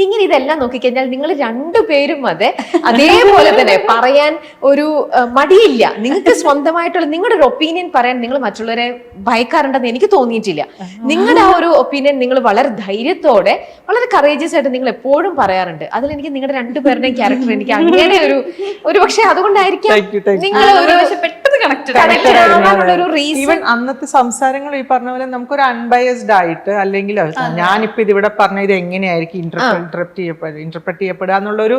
ഇങ്ങനെ ഇതെല്ലാം നോക്കിക്കഴിഞ്ഞാൽ നിങ്ങൾ രണ്ടുപേരും അതേപോലെ തന്നെ പറയാൻ ഒരു മടിയില്ല. നിങ്ങൾക്ക് സ്വന്തമായിട്ടുള്ള നിങ്ങളുടെ ഒരു ഒപ്പീനിയൻ പറയാൻ നിങ്ങൾ മറ്റുള്ളവരെ ഭയക്കാറുണ്ടെന്ന് എനിക്ക് തോന്നിയിട്ടില്ല. നിങ്ങളുടെ ആ ഒരു ഒപ്പീനിയൻ നിങ്ങൾ വളരെ ധൈര്യത്തോടെ വളരെ കറേജിയസ് ആയിട്ട് നിങ്ങൾ എപ്പോഴും പറയാറുണ്ട്. അതിൽ എനിക്ക് നിങ്ങളുടെ രണ്ടുപേരുടെയും ക്യാരക്ടർ എനിക്ക് അങ്ങനെ ഒരു പക്ഷെ അതുകൊണ്ടായിരിക്കാം നിങ്ങൾ പെട്ടെന്ന് കണക്റ്റഡ് ആവാനുള്ള ഒരു റീസൺ. അന്നത്തെ സംസാരങ്ങൾ ഈ പറഞ്ഞ പോലെ നമുക്കൊരു അൺബയസ്ഡ് ആയിട്ട്, അല്ലെങ്കിൽ ഞാനിപ്പോ ഇതിവിടെ പറഞ്ഞ ഇത് എങ്ങനെയായിരിക്കും ഇന്റർപ്രറ്റ് ചെയ്യപ്പെടുക എന്നുള്ളൊരു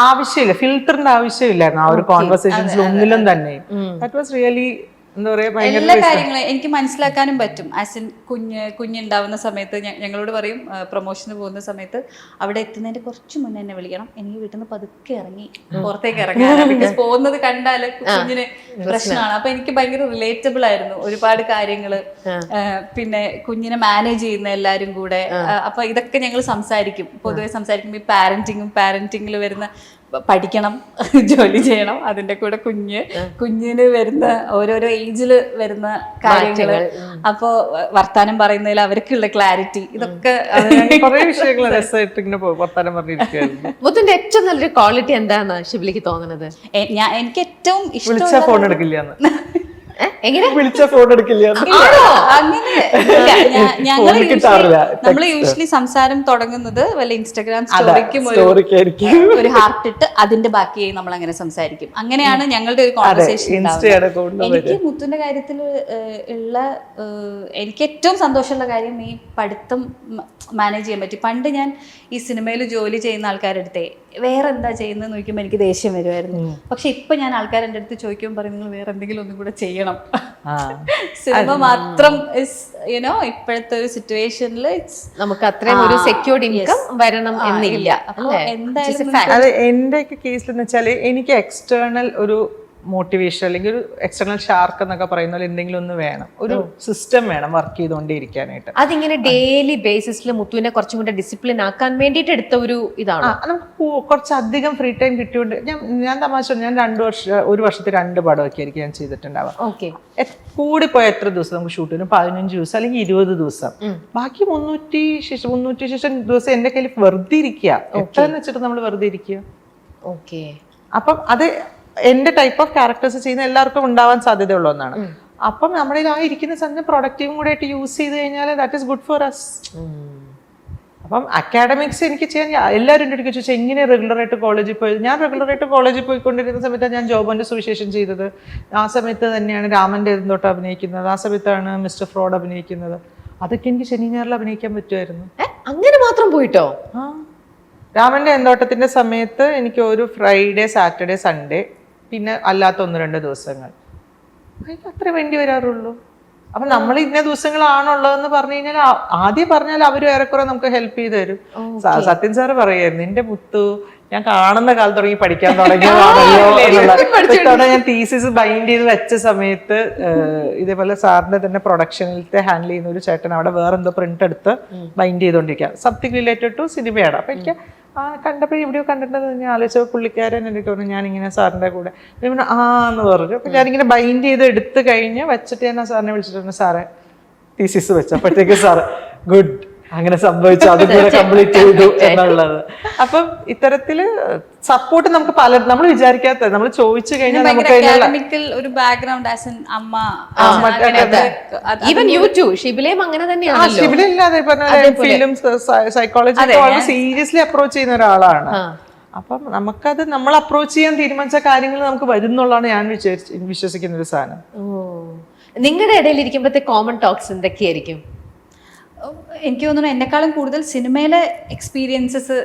ആവശ്യമില്ല, ഫിൽറ്ററിന്റെ ആവശ്യമില്ലായിരുന്നു ആ ഒരു കോൺവെർസേഷൻസിൽ ഒന്നിലും തന്നെ. ദാറ്റ് വാസ് റിയലി എന്താ പറയാ, എല്ലാ കാര്യങ്ങളും എനിക്ക് മനസ്സിലാക്കാനും പറ്റും. ആസ് ഇൻ കുഞ്ഞുണ്ടാവുന്ന സമയത്ത് ഞങ്ങളോട് പറയും, പ്രൊമോഷന് പോകുന്ന സമയത്ത് അവിടെ എത്തുന്നതിന്റെ കുറച്ച് മുന്നേ എന്നെ വിളിക്കണം, എനിക്ക് വീട്ടിൽ നിന്ന് പതുക്കെ ഇറങ്ങി പുറത്തേക്ക് ഇറങ്ങാൻ, ബിക്കോസ് പോകുന്നത് കണ്ടാല് കുഞ്ഞിന് പ്രശ്നമാണ്. അപ്പൊ എനിക്ക് ഭയങ്കര റിലേറ്റബിൾ ആയിരുന്നു ഒരുപാട് കാര്യങ്ങള്. പിന്നെ കുഞ്ഞിനെ മാനേജ് ചെയ്യുന്ന എല്ലാരും കൂടെ, അപ്പൊ ഇതൊക്കെ ഞങ്ങൾ സംസാരിക്കും, പൊതുവെ സംസാരിക്കുമ്പോൾ ഈ പാരന്റിങ്ങിൽ വരുന്ന പഠിക്കണം, ജോലി ചെയ്യണം, അതിന്റെ കൂടെ കുഞ്ഞിന് വരുന്ന ഓരോരോ ഏജില് വരുന്ന കാര്യങ്ങള്, അപ്പോ വർത്താനം പറയുന്നതിൽ അവർക്കുള്ള ക്ലാരിറ്റി, ഇതൊക്കെ കുറെ വിഷയങ്ങൾ രസമായിട്ട് ഇങ്ങനെ വർത്താനം പറഞ്ഞിരിക്കുകയായിരുന്നു. മുത്തിന്റെ ഏറ്റവും നല്ലൊരു ക്വാളിറ്റി എന്താണ് ഷിബിലിക്ക് തോന്നുന്നത്? എനിക്ക് ഏറ്റവും ഇഷ്ടം ഫോൺ എടുക്കില്ല, എങ്ങനെ വിളിച്ച ഫോൺ എടുക്കില്ല, അങ്ങനെ നമ്മള് യൂഷ്വലി സംസാരം തുടങ്ങുന്നത് വല്ല ഇൻസ്റ്റാഗ്രാം സ്റ്റോറിക്കും ഒരു ഹാർട്ട് ഇട്ട് അതിന്റെ ബാക്കിയായി നമ്മൾ അങ്ങനെ സംസാരിക്കും. അങ്ങനെയാണ് ഞങ്ങളുടെ ഒരു കോൺവെർസേഷൻ. എനിക്ക് മുത്തുവിന്റെ കാര്യത്തിൽ ഉള്ള എനിക്ക് ഏറ്റവും സന്തോഷമുള്ള കാര്യം ഈ പഠിത്തം മാനേജ് ചെയ്യാൻ പറ്റി. പണ്ട് ഞാൻ ഈ സിനിമയിൽ ജോലി ചെയ്യുന്ന ആൾക്കാരുടെ അടുത്തേ വേറെ എന്താ ചെയ്യുന്നത് നോക്കുമ്പോൾ എനിക്ക് ദേഷ്യം വരുമായിരുന്നു. പക്ഷെ ഇപ്പൊ ഞാൻ ആൾക്കാരുടെ അടുത്ത് ചോദിക്കുമ്പോൾ പറയും, നിങ്ങൾ വേറെ എന്തെങ്കിലും ഒന്നും കൂടെ ചെയ്യണം, സിനിമ മാത്രം ഇപ്പോഴത്തെ ഒരു സിറ്റുവേഷനിൽ നമുക്ക് അത്രയും ഒരു സെക്യൂർഡ് ഇൻകം വരണം എന്നില്ല. എന്തായാലും അത് എന്റെ ഒക്കെ കേസിൽ എന്ന് വെച്ചാല് എനിക്ക് എക്സ്റ്റേണൽ ഒരു മോട്ടിവേഷൻ അല്ലെങ്കിൽ ഒരു എക്സ്റ്റേണൽ ഷാർക്ക് എന്നൊക്കെ പറയുന്ന പോലെ എന്തെങ്കിലും ഒന്ന് വേണം, ഒരു സിസ്റ്റം വേണം വർക്ക് ചെയ്തുകൊണ്ടിരിക്കാനായിട്ട്. അതിങ്ങനെ ഡെയിലി ബേസിസിൽ മുത്തുവിനെ കുറച്ചും കൂടെ ഡിസിപ്ലിൻ ആക്കാൻ വേണ്ടിയിട്ട് എടുത്ത ഒരു ഇതാണ്. നമുക്ക് കുറച്ചധികം ഫ്രീ ടൈം കിട്ടിയോണ്ട് ഞാൻ തമാശ, ഞാൻ 1 വർഷത്തിൽ 2 പടമൊക്കെ ആയിരിക്കും ഞാൻ ചെയ്തിട്ടുണ്ടാവാം. കൂടിപ്പോയ എത്ര ദിവസം നമുക്ക് ഷൂട്ട് ചെയ്യും? 15 ദിവസം അല്ലെങ്കിൽ 20 ദിവസം. ബാക്കി 300 ദിവസം എന്റെ കയ്യിൽ വെറുതെ ഇരിക്കുക. എത്രയെന്ന് വെച്ചിട്ട് നമ്മൾ വെറുതെ ഇരിക്കുക. അപ്പം അത് എന്റെ ടൈപ്പ് ഓഫ് ക്യാരക്ടേഴ്സ് ചെയ്യുന്ന എല്ലാവർക്കും ഉണ്ടാവാൻ സാധ്യതയുള്ള ഒന്നാണ്. അപ്പം നമ്മുടെ ആ ഇരിക്കുന്ന സമയത്ത് പ്രൊഡക്റ്റീവും കൂടെ ആയിട്ട് യൂസ് ചെയ്ത് കഴിഞ്ഞാൽ that is good for us. അപ്പം അക്കാഡമിക്സ് എനിക്ക് ചെയ്യാൻ എല്ലാവരും എൻ്റെ അടുത്ത് ചോദിച്ചാൽ എങ്ങനെ റെഗുലറായിട്ട് കോളേജിൽ പോയത്? ഞാൻ റെഗുലറായിട്ട് കോളേജിൽ പോയിക്കൊണ്ടിരുന്ന സമയത്താണ് ഞാൻ ജോബോന്റെ സുവിശേഷം ചെയ്തത്. ആ സമയത്ത് തന്നെയാണ് രാമന്റെ എന്തോട്ട് അഭിനയിക്കുന്നത്, ആ സമയത്താണ് മിസ്റ്റർ ഫ്രോഡ് അഭിനയിക്കുന്നത്. അതൊക്കെ എനിക്ക് ശനി ഞായറിൽ അഭിനയിക്കാൻ പറ്റുമായിരുന്നു. അങ്ങനെ മാത്രം പോയിട്ടോ? രാമന്റെ എന്തോട്ടത്തിന്റെ സമയത്ത് എനിക്ക് ഒരു ഫ്രൈഡേ, സാറ്റർഡേ, സൺഡേ, പിന്നെ അല്ലാത്ത 1-2 ദിവസങ്ങൾ അതിന് അത്രേ വേണ്ടി വരാറുള്ളൂ. അപ്പൊ നമ്മൾ ഇന്ന ദിവസങ്ങളാണുള്ളതെന്ന് പറഞ്ഞു കഴിഞ്ഞാൽ ആദ്യം പറഞ്ഞാൽ അവര് ഏറെക്കുറെ നമുക്ക് ഹെൽപ്പ് ചെയ്ത് തരും. സത്യൻ സാറ് പറയായിരുന്നു, നിന്റെ മുത്തു ഞാൻ കാണുന്ന കാലത്ത് തുടങ്ങി പഠിക്കാൻ തുടങ്ങിയതാണല്ലോ. ഞാൻ തീസിസ് ബൈൻഡ് ചെയ്ത് വെച്ച സമയത്ത് ഇതേപോലെ സാറിന്റെ തന്നെ പ്രൊഡക്ഷനിലത്തെ ഹാൻഡിൽ ചെയ്യുന്ന ഒരു ചേട്ടൻ അവിടെ വേറെന്തോ പ്രിന്റ് എടുത്ത് ബൈൻഡ് ചെയ്തോണ്ടിരിക്കുക, സംതിങ് റിലേറ്റഡ് ടു സിനിമയാണ്. അപ്പൊ എനിക്ക് കണ്ടപ്പോൾ എവിടെയോ കണ്ടിട്ടുണ്ടെന്ന് ഞാൻ ആലോചിച്ചപ്പോൾ പുള്ളിക്കാരൻ എനിക്ക് തോന്നുന്നു ഞാനിങ്ങനെ സാറിൻ്റെ കൂടെ എന്ന് പറഞ്ഞു. അപ്പം ഞാനിങ്ങനെ ബൈൻഡ് ചെയ്ത് എടുത്ത് കഴിഞ്ഞ് വെച്ചിട്ട് ഞാൻ സാറിനെ വിളിച്ചിട്ടുണ്ട്, സാറേ തീസിസ് വെച്ചപ്പോഴത്തേക്ക് സാറ് ഗുഡ്, അങ്ങനെ സംഭവിച്ചു, അതും കൂടെ കംപ്ലീറ്റ് ചെയ്തു എന്നുള്ളത്. അപ്പം ഇത്തരത്തില് സപ്പോർട്ട് നമുക്ക് നമ്മൾ വിചാരിക്കാത്ത, നമ്മൾ ചോദിച്ചു കഴിഞ്ഞാൽ നമുക്ക് ഒരു ബാക്ക്ഗ്രൗണ്ട് ആസ് എൻ അമ്മ, ഈവൻ യു ടു ഷിബിലയും അങ്ങനെ തന്നെയാണ്. ഷിബിലില്ലാതെ ഫിലിം സൈക്കോളജി സീരിയസ്ലി അപ്രോച്ച് ചെയ്യുന്ന ഒരാളാണ്. അപ്പം നമുക്കത് നമ്മൾ അപ്രോച്ച് ചെയ്യാൻ തീരുമാനിച്ച കാര്യങ്ങൾ നമുക്ക് വരുന്നുള്ളതാണ് ഞാൻ വിശ്വസിക്കുന്ന ഒരു സാധനം. നിങ്ങളുടെ ഇടയിൽ ഇരിക്കുമ്പോഴത്തെ കോമൺ ടോക്സ് എന്തൊക്കെയായിരിക്കും? എനിക്ക് തോന്നുന്നു എന്നെക്കാളും കൂടുതൽ സിനിമയിലെ എക്സ്പീരിയൻസസ്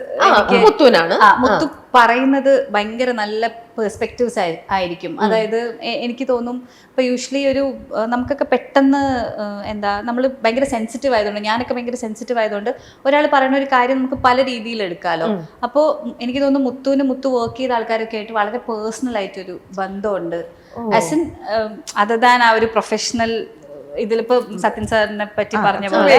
മുത്തു പറയുന്നത് ഭയങ്കര നല്ല പെർസ്പെക്റ്റീവ്സ് ആയിരിക്കും. അതായത് എനിക്ക് തോന്നും ഇപ്പൊ യൂഷ്വലി നമുക്കൊക്കെ പെട്ടെന്ന് നമ്മൾ ഭയങ്കര സെൻസിറ്റീവ് ആയതുകൊണ്ട്, ഞാനൊക്കെ ഭയങ്കര സെൻസിറ്റീവ് ആയതുകൊണ്ട് ഒരാൾ പറയുന്ന ഒരു കാര്യം നമുക്ക് പല രീതിയിൽ എടുക്കാമല്ലോ. അപ്പോൾ എനിക്ക് തോന്നുന്നു മുത്തു വർക്ക് ചെയ്ത ആൾക്കാരൊക്കെ ആയിട്ട് വളരെ പേഴ്സണൽ ആയിട്ടൊരു ബന്ധമുണ്ട്. ആസ് എൻ അതർ ദാൻ ആ ഒരു പ്രൊഫഷണൽ ഇതിലിപ്പോ സത്യൻ സാറിനെ പറ്റി പറഞ്ഞ പോലെ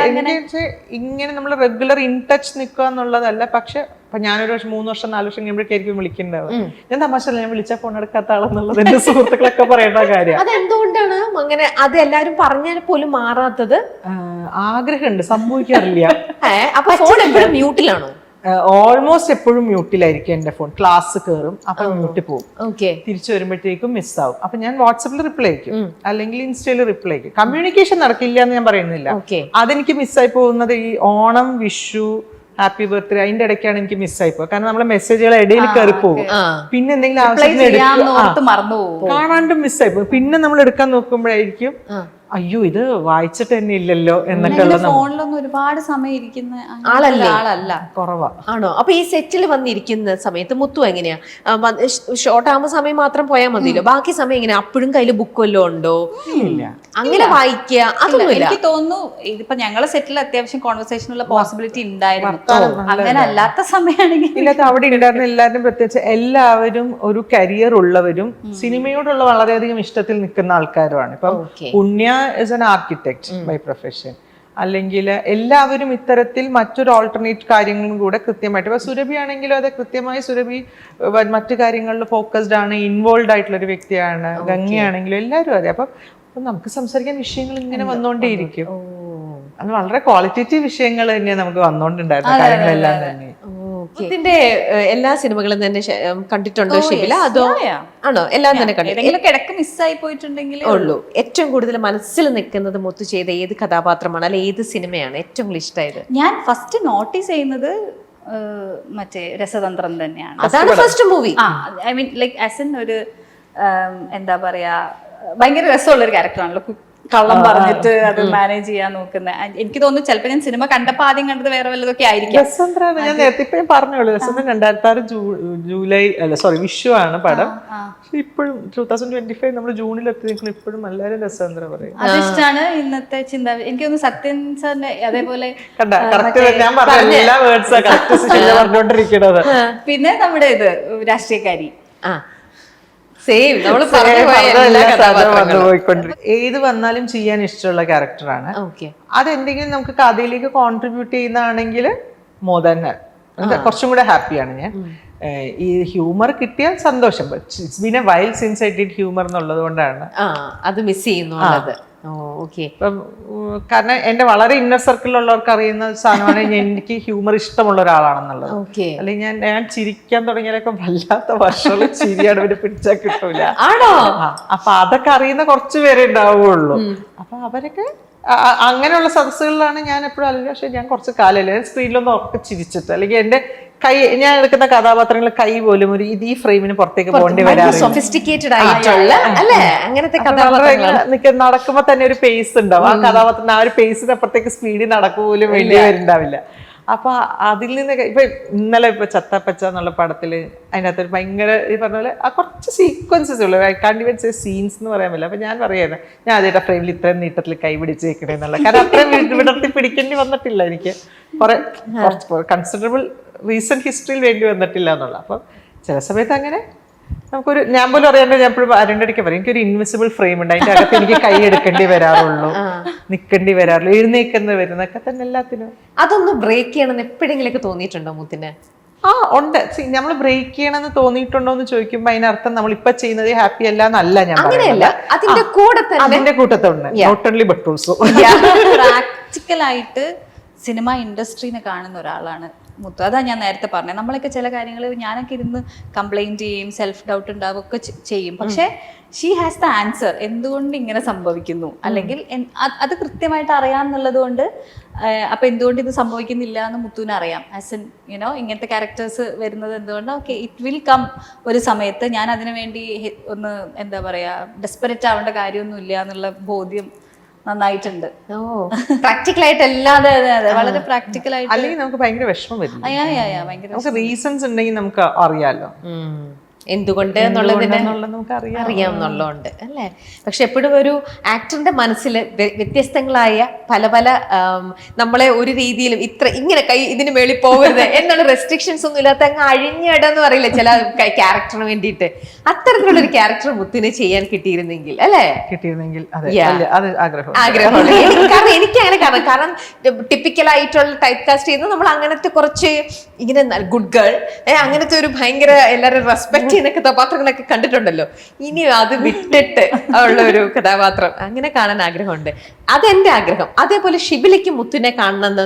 ഇങ്ങനെ നമ്മൾ റെഗുലർ ഇൻ ടച്ച് നിൽക്കുക എന്നുള്ളതല്ല. പക്ഷെ ഞാനൊരു 3 വർഷം 4 വർഷം കഴിയുമ്പോഴേക്കായിരിക്കും വിളിക്കേണ്ടത്. ഞാൻ തമാശല്ല, ഞാൻ വിളിച്ചാൽ ഫോൺ എടുക്കാത്ത ആളെന്നുള്ളത് എന്റെ സുഹൃത്തുക്കളൊക്കെ പറയേണ്ട കാര്യം. അതെന്തുകൊണ്ടാണ് അങ്ങനെ? അത് എല്ലാരും പറഞ്ഞാൽ പോലും മാറാത്തത്? ആഗ്രഹമുണ്ട്, സംഭവിക്കാറില്ല. അപ്പൊ ഫോൺ എപ്പോഴും മ്യൂട്ടിലാണോ? ഓൾമോസ്റ്റ് എപ്പോഴും മ്യൂട്ടിലായിരിക്കും എന്റെ ഫോൺ. ക്ലാസ് കയറും, അപ്പൊ മ്യൂട്ടിൽ പോകും, തിരിച്ചു വരുമ്പോഴത്തേക്കും മിസ്സാവും. അപ്പൊ ഞാൻ വാട്സപ്പിൽ റിപ്ലൈ അയക്കും, അല്ലെങ്കിൽ ഇൻസ്റ്റയിൽ റിപ്ലൈ അയക്കും. കമ്മ്യൂണിക്കേഷൻ നടക്കില്ല എന്ന് ഞാൻ പറയുന്നില്ല. അതെനിക്ക് മിസ്സായി പോകുന്നത് ഈ ഓണം, വിഷു, ഹാപ്പി ബർത്ത്ഡേ അതിന്റെ ഇടയ്ക്കാണ് എനിക്ക് മിസ്സായി പോകുക. കാരണം നമ്മളെ മെസ്സേജുകൾ ഇടയിൽ കയറി പോകും. പിന്നെ എന്തെങ്കിലും ആവശ്യത്തിന് കാണാണ്ട് മിസ്സായി പോകും. പിന്നെ നമ്മൾ എടുക്കാൻ നോക്കുമ്പോഴായിരിക്കും അയ്യോ ഇത് വായിച്ചിട്ട് തന്നെ ഇല്ലല്ലോ എന്നൊക്കെ ഉള്ളത്. ഫോണിലൊന്നും ഒരുപാട് സമയം ഇരിക്കുന്ന ആളല്ല, കുറവാ. ആണോ? അപ്പൊ ഈ സെറ്റിൽ വന്നിരിക്കുന്ന സമയത്ത് മുത്തു എങ്ങനെയാ? ഷോർട്ട് ആകുമ്പോ സമയം മാത്രം പോയാൽ മതിയല്ലോ, ബാക്കി സമയം എങ്ങനെയാ? അപ്പോഴും കയ്യില് ബുക്ക് വല്ലതും ഉണ്ടോ? അങ്ങനെ വായിക്കുക അതൊന്നുമില്ല. എനിക്ക് തോന്നുന്നു ഇതിപ്പോ ഞങ്ങളെ സെറ്റിൽ അത്യാവശ്യം കോൺവെർസേഷനുള്ള പോസിബിലിറ്റി ഉണ്ടായിരുന്നു. അങ്ങനെ അല്ലാത്ത സമയമാണെങ്കിൽ ഇല്ലാത്ത അവിടെ ഉണ്ടായിരുന്ന എല്ലാവരും, പ്രത്യേകിച്ച് എല്ലാവരും ഒരു കരിയർ ഉള്ളവരും സിനിമയോടുള്ള വളരെയധികം ഇഷ്ടത്തിൽ നിൽക്കുന്ന ആൾക്കാരുമാണ്. ഇപ്പം പുണ്യ is an architect by profession. അല്ലെങ്കിൽ എല്ലാവരും ഇത്തരത്തിൽ മറ്റൊരു ഓൾട്ടർനേറ്റ് കാര്യങ്ങളും കൂടെ കൃത്യമായിട്ട്, ഇപ്പൊ സുരഭി ആണെങ്കിലും അതെ, കൃത്യമായി സുരഭി മറ്റു കാര്യങ്ങളിൽ ഫോക്കസ്ഡ് ആണ്, ഇൻവോൾവ് ആയിട്ടുള്ള ഒരു വ്യക്തിയാണ്. ഗംഗയാണെങ്കിലും എല്ലാവരും അതെ. അപ്പൊ നമുക്ക് സംസാരിക്കാൻ വിഷയങ്ങൾ ഇങ്ങനെ വന്നുകൊണ്ടേയിരിക്കും. അത് വളരെ ക്വാളിറ്റേറ്റീവ് വിഷയങ്ങൾ തന്നെയാണ് നമുക്ക് വന്നുകൊണ്ടുണ്ടായിരുന്ന കാര്യങ്ങളെല്ലാം തന്നെ. ഇതിന്റെ എല്ലാ സിനിമകളും തന്നെ കണ്ടിട്ടുണ്ടോ ഷിബില? അതോ ആണോ എല്ലാം തന്നെ കണ്ടിട്ട് മിസ്സായി പോയിട്ടുണ്ടെങ്കിൽ ഉള്ളൂ? ഏറ്റവും കൂടുതൽ മനസ്സിൽ നിൽക്കുന്നത് മുത്തു ചെയ്ത ഏത് കഥാപാത്രമാണ്, അല്ലെ ഏത് സിനിമയാണ് ഏറ്റവും കൂടുതൽ ഇഷ്ടമായത്? ഞാൻ ഫസ്റ്റ് നോട്ടീസ് ചെയ്യുന്നത് മറ്റേ രസതന്ത്രം തന്നെയാണ്. അതാണ് first movie. I mean like as an ഒരു എന്താ പറയാ, ഭയങ്കര രസമുള്ളൊരു ക്യാരക്ടറാണല്ലോ. കള്ളം പറഞ്ഞിട്ട് അത് മാനേജ് ചെയ്യാൻ നോക്കുന്ന. എനിക്ക് തോന്നുന്നു ചിലപ്പോൾ ഞാൻ സിനിമ കണ്ടപ്പോൾ ആദ്യം കണ്ടത് വേറെ വല്ലതൊക്കെ ആയിരിക്കും. രസതന്ത്രമാണ് ഞാൻ നേരത്തെ ഇപ്പം പറഞ്ഞോളൂ. രസതന്ത്രം 2006 ജൂലൈ വിഷു ആണ് പടം. പക്ഷെ ഇപ്പോഴും 2025 നമ്മൾ ജൂണിൽ എത്തി നിൽക്കണം, ഇപ്പോഴും എല്ലാവരും രസതന്ത്രം പറയും. അതിഷ്ടാണ് ഇന്നത്തെ ചിന്ത. എനിക്ക് തോന്നുന്നു സത്യൻ സാറിന്റെ അതേപോലെ പിന്നെ നമ്മുടെ ഇത് രാഷ്ട്രീയക്കാരി ഏത് വന്നാലും ചെയ്യാൻ ഇഷ്ടമുള്ള ക്യാരക്ടറാണ്. അതെന്തെങ്കിലും നമുക്ക് കഥയിലേക്ക് കോൺട്രിബ്യൂട്ട് ചെയ്യുന്നതാണെങ്കിൽ മോർ ദാൻ കുറച്ചും കൂടെ ഹാപ്പിയാണ് ഞാൻ. ഈ ഹ്യൂമർ കിട്ടിയാൽ സന്തോഷം. It's been A while since I did humour എന്നുള്ളത് കൊണ്ടാണ് അത് മിസ് ചെയ്യുന്നു. കാരണം എന്റെ വളരെ ഇന്നർ സർക്കിളിലുള്ളവർക്ക് അറിയുന്ന സാധനമാണ് എനിക്ക് ഹ്യൂമർ ഇഷ്ടമുള്ള ഒരാളാണെന്നുള്ളത്. അല്ലെങ്കിൽ ഞാൻ ചിരിക്കാൻ തുടങ്ങിയാലൊക്കെ വല്ലാത്ത വർഷമുള്ള ചിരിയാണ് ഇവര് പിടിച്ചാൽ കിട്ടൂല. അപ്പൊ അതൊക്കെ അറിയുന്ന കുറച്ചു പേരെ ഉണ്ടാവുള്ളൂ. അപ്പൊ അവരൊക്കെ അങ്ങനെയുള്ള സദസ്സുകളിലാണ് ഞാൻ എപ്പോഴും അല്ലെങ്കിൽ. പക്ഷെ ഞാൻ കുറച്ച് കാലമല്ലേ സ്ക്രീനിലൊന്നും ഉറക്കെ ചിരിച്ചിട്ട്, അല്ലെങ്കിൽ എന്റെ കൈ, ഞാൻ എടുക്കുന്ന കഥാപാത്രങ്ങൾ കൈ പോലും ഒരു ഈ ഫ്രെയിമിന് പുറത്തേക്ക് പോകേണ്ടി വരാറില്ല. നടക്കുമ്പോ തന്നെ ഒരു പേസ് ഉണ്ടാവും. ആ കഥാപാത്രത്തിന് ആ ഒരു പേസിന് അപ്പുറത്തേക്ക് സ്പീഡിൽ നടക്കുക പോലും വേണ്ടി വരുന്നുണ്ടാവില്ല. അപ്പൊ അതിൽ നിന്നൊക്കെ ഇപ്പൊ ഇന്നലെ ഇപ്പൊ ചത്തപ്പച്ച എന്നുള്ള പടത്തില് അതിനകത്ത് ഒരു ഭയങ്കര ഈ പറഞ്ഞ പോലെ ആ കുറച്ച് സീക്വൻസസ് ഉള്ളു. I can't even say scenes എന്ന് പറയാൻ പറ്റില്ല. അപ്പൊ ഞാൻ പറയായിരുന്നു ഞാൻ ആദ്യമായിട്ട് ഫ്രെയിമിൽ ഇത്രയും നീട്ടത്തിൽ കൈ പിടിച്ചേക്കണേ എന്നുള്ള, കാരണം അത്രയും വിടർത്തി പിടിക്കേണ്ടി വന്നിട്ടില്ല എനിക്ക്. കുറച്ച് കൺസിഡറബിൾ റീസെന്റ് ഹിസ്റ്ററിയിൽ വേണ്ടി വന്നിട്ടില്ല എന്നുള്ള. അപ്പം ചില സമയത്ത് അങ്ങനെ നമുക്കൊരു, ഞാൻ പോലും അറിയാണ്ട് ഞാൻ എപ്പോഴും അരണ്ടടിക്ക് പറയും എനിക്കൊരു ഇൻവിസിബിൾ ഫ്രെയിം ഉണ്ട്, അതിന്റെ അകത്ത് എനിക്ക് കൈ എടുക്കേണ്ടി വരാറുള്ളൂ, നിൽക്കേണ്ടി വരാറുള്ളൂ, എഴുന്നേക്കുന്ന വരുന്നൊക്കെ തന്നെ എല്ലാത്തിനും. അതൊന്ന് ബ്രേക്ക് ചെയ്യണമെന്ന് എപ്പോഴെങ്കിലൊക്കെ തോന്നിയിട്ടുണ്ടോ മുത്തിന്? ഉണ്ട്. നമ്മൾ ബ്രേക്ക് ചെയ്യണമെന്ന് തോന്നിയിട്ടുണ്ടോ എന്ന് ചോദിക്കുമ്പോ അതിനർത്ഥം നമ്മളിപ്പോ ചെയ്യുന്നത് ഹാപ്പി അല്ല എന്നല്ല ഞാൻ അങ്ങനെയല്ല, അതിന്റെ കൂടെ തന്നെ അതിന്റെ കൂട്ടത്തുണ്ട്. Not only but also. പ്രാക്ടിക്കലായിട്ട് സിനിമ ഇൻഡസ്ട്രീനെ കാണുന്ന ഒരാളാണ് മുത്തു. അതാ ഞാൻ നേരത്തെ പറഞ്ഞത്. നമ്മളൊക്കെ ചില കാര്യങ്ങൾ ഞാനൊക്കെ ഇരുന്ന് കംപ്ലൈന്റ് ചെയ്യും, സെൽഫ് ഡൗട്ട് ഉണ്ടാവും, ഒക്കെ ചെയ്യും. പക്ഷെ ഷീ ഹാസ് ദ ആൻസർ, എന്തുകൊണ്ട് ഇങ്ങനെ സംഭവിക്കുന്നു, അല്ലെങ്കിൽ അത് കൃത്യമായിട്ട് അറിയാമെന്നുള്ളത് കൊണ്ട് അപ്പൊ എന്തുകൊണ്ട് ഇത് സംഭവിക്കുന്നില്ല എന്ന് മുത്തുവിന് അറിയാം. ആസ് എൻ യുനോ ഇങ്ങനത്തെ ക്യാരക്ടേഴ്സ് വരുന്നത് എന്തുകൊണ്ട് ഓക്കെ ഇറ്റ് വിൽ കം ഒരു സമയത്ത്. ഞാൻ അതിനു വേണ്ടി ഒന്ന് എന്താ പറയാ ഡെസ്പെറേറ്റ് ആവേണ്ട കാര്യമൊന്നും ഇല്ല എന്നുള്ള ബോധ്യം നന്നായിട്ടുണ്ട്. പ്രാക്ടിക്കലായിട്ട് എല്ലാം. അതെ അതെ അതെ, വളരെ പ്രാക്ടിക്കൽ ആയിട്ട്. അല്ലെങ്കിൽ നമുക്ക് ഭയങ്കര വിഷമം വരും. ഭയങ്കര നമുക്ക് റീസൺസ് ഉണ്ടെങ്കിൽ നമുക്ക് അറിയാലോ എന്തുകൊണ്ട് എന്നുള്ളതിനെ നമുക്ക് അറിയാം എന്നുള്ളതുണ്ട് അല്ലേ. പക്ഷെ എപ്പോഴും ഒരു ആക്ടറിന്റെ മനസ്സിൽ വ്യത്യസ്തങ്ങളായ പല പല നമ്മളെ ഒരു രീതിയിലും ഇങ്ങനെ കൈ ഇതിന് മേളിൽ പോകരുത് എന്നുള്ള റെസ്ട്രിക്ഷൻസ് ഒന്നും ഇല്ലാത്ത അങ്ങ് അഴിഞ്ഞിടെന്ന് പറയില്ല ചില ക്യാരക്ടറിന് വേണ്ടിയിട്ട്. അത്തരത്തിലുള്ള ഒരു ക്യാരക്ടർ മുത്തിന് ചെയ്യാൻ കിട്ടിയിരുന്നെങ്കിൽ അല്ലേ, കിട്ടിയിരുന്നെങ്കിൽ ആഗ്രഹമുണ്ട്. കാരണം എനിക്ക് അങ്ങനെ കാരണം ടിപ്പിക്കലായിട്ടുള്ള ടൈപ്പ് കാസ്റ്റ് ചെയ്യുന്നത് നമ്മൾ അങ്ങനത്തെ കുറച്ച് ഇങ്ങനെ ഗുഡ് ഗേൾ അങ്ങനത്തെ ഒരു ഭയങ്കര എല്ലാവരും റെസ്പെക്ട് ചെയ്യുന്ന കഥാപാത്രങ്ങളൊക്കെ കണ്ടിട്ടുണ്ടല്ലോ. ഇനി അത് വിട്ടിട്ട് ഉള്ള ഒരു കഥാപാത്രം അങ്ങനെ കാണാൻ ആഗ്രഹമുണ്ട്. അതെന്റെ ആഗ്രഹം. അതേപോലെ ഷിബിലയ്ക്ക് മുത്തിനെ കാണണമെന്ന്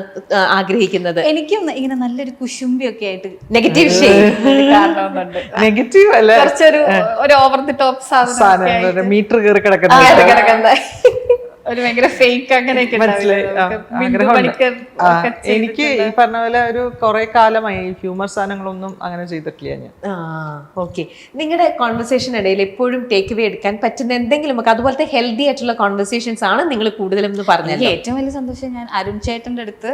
ആഗ്രഹിക്കുന്നത്. എനിക്കും ഇങ്ങനെ നല്ലൊരു കുശുംബിയൊക്കെ ആയിട്ട് നെഗറ്റീവ് ഷെയ്ഡ് കാണണമെന്നുണ്ട്. നെഗറ്റീവ് അല്ല, കുറച്ചൊരു ഓവർ ദി ടോപ്പ് സാധനം, മീറ്റർ കയറി കിടക്കുന്ന ഒരു ഭയങ്കര ഫേക്ക് അങ്ങനെയൊക്കെ എനിക്ക് ഈ പറഞ്ഞ പോലെ ഒരു കുറെ കാലമായി ഹ്യൂമർ സാധനങ്ങളൊന്നും അങ്ങനെ ചെയ്തിട്ടില്ല ഞാൻ. ഓക്കെ. നിങ്ങളുടെ കോൺവെർസേഷൻ ഇടയിൽ എപ്പോഴും ടേക്ക് അവേ എടുക്കാൻ പറ്റുന്ന എന്തെങ്കിലും അതുപോലത്തെ ഹെൽത്തി ആയിട്ടുള്ള കോൺവെർസേഷൻസ് ആണ് നിങ്ങൾ കൂടുതലും എന്ന് പറഞ്ഞത്? ഏറ്റവും വലിയ സന്തോഷം ഞാൻ അരുൺ ചേട്ടന്റെ അടുത്ത്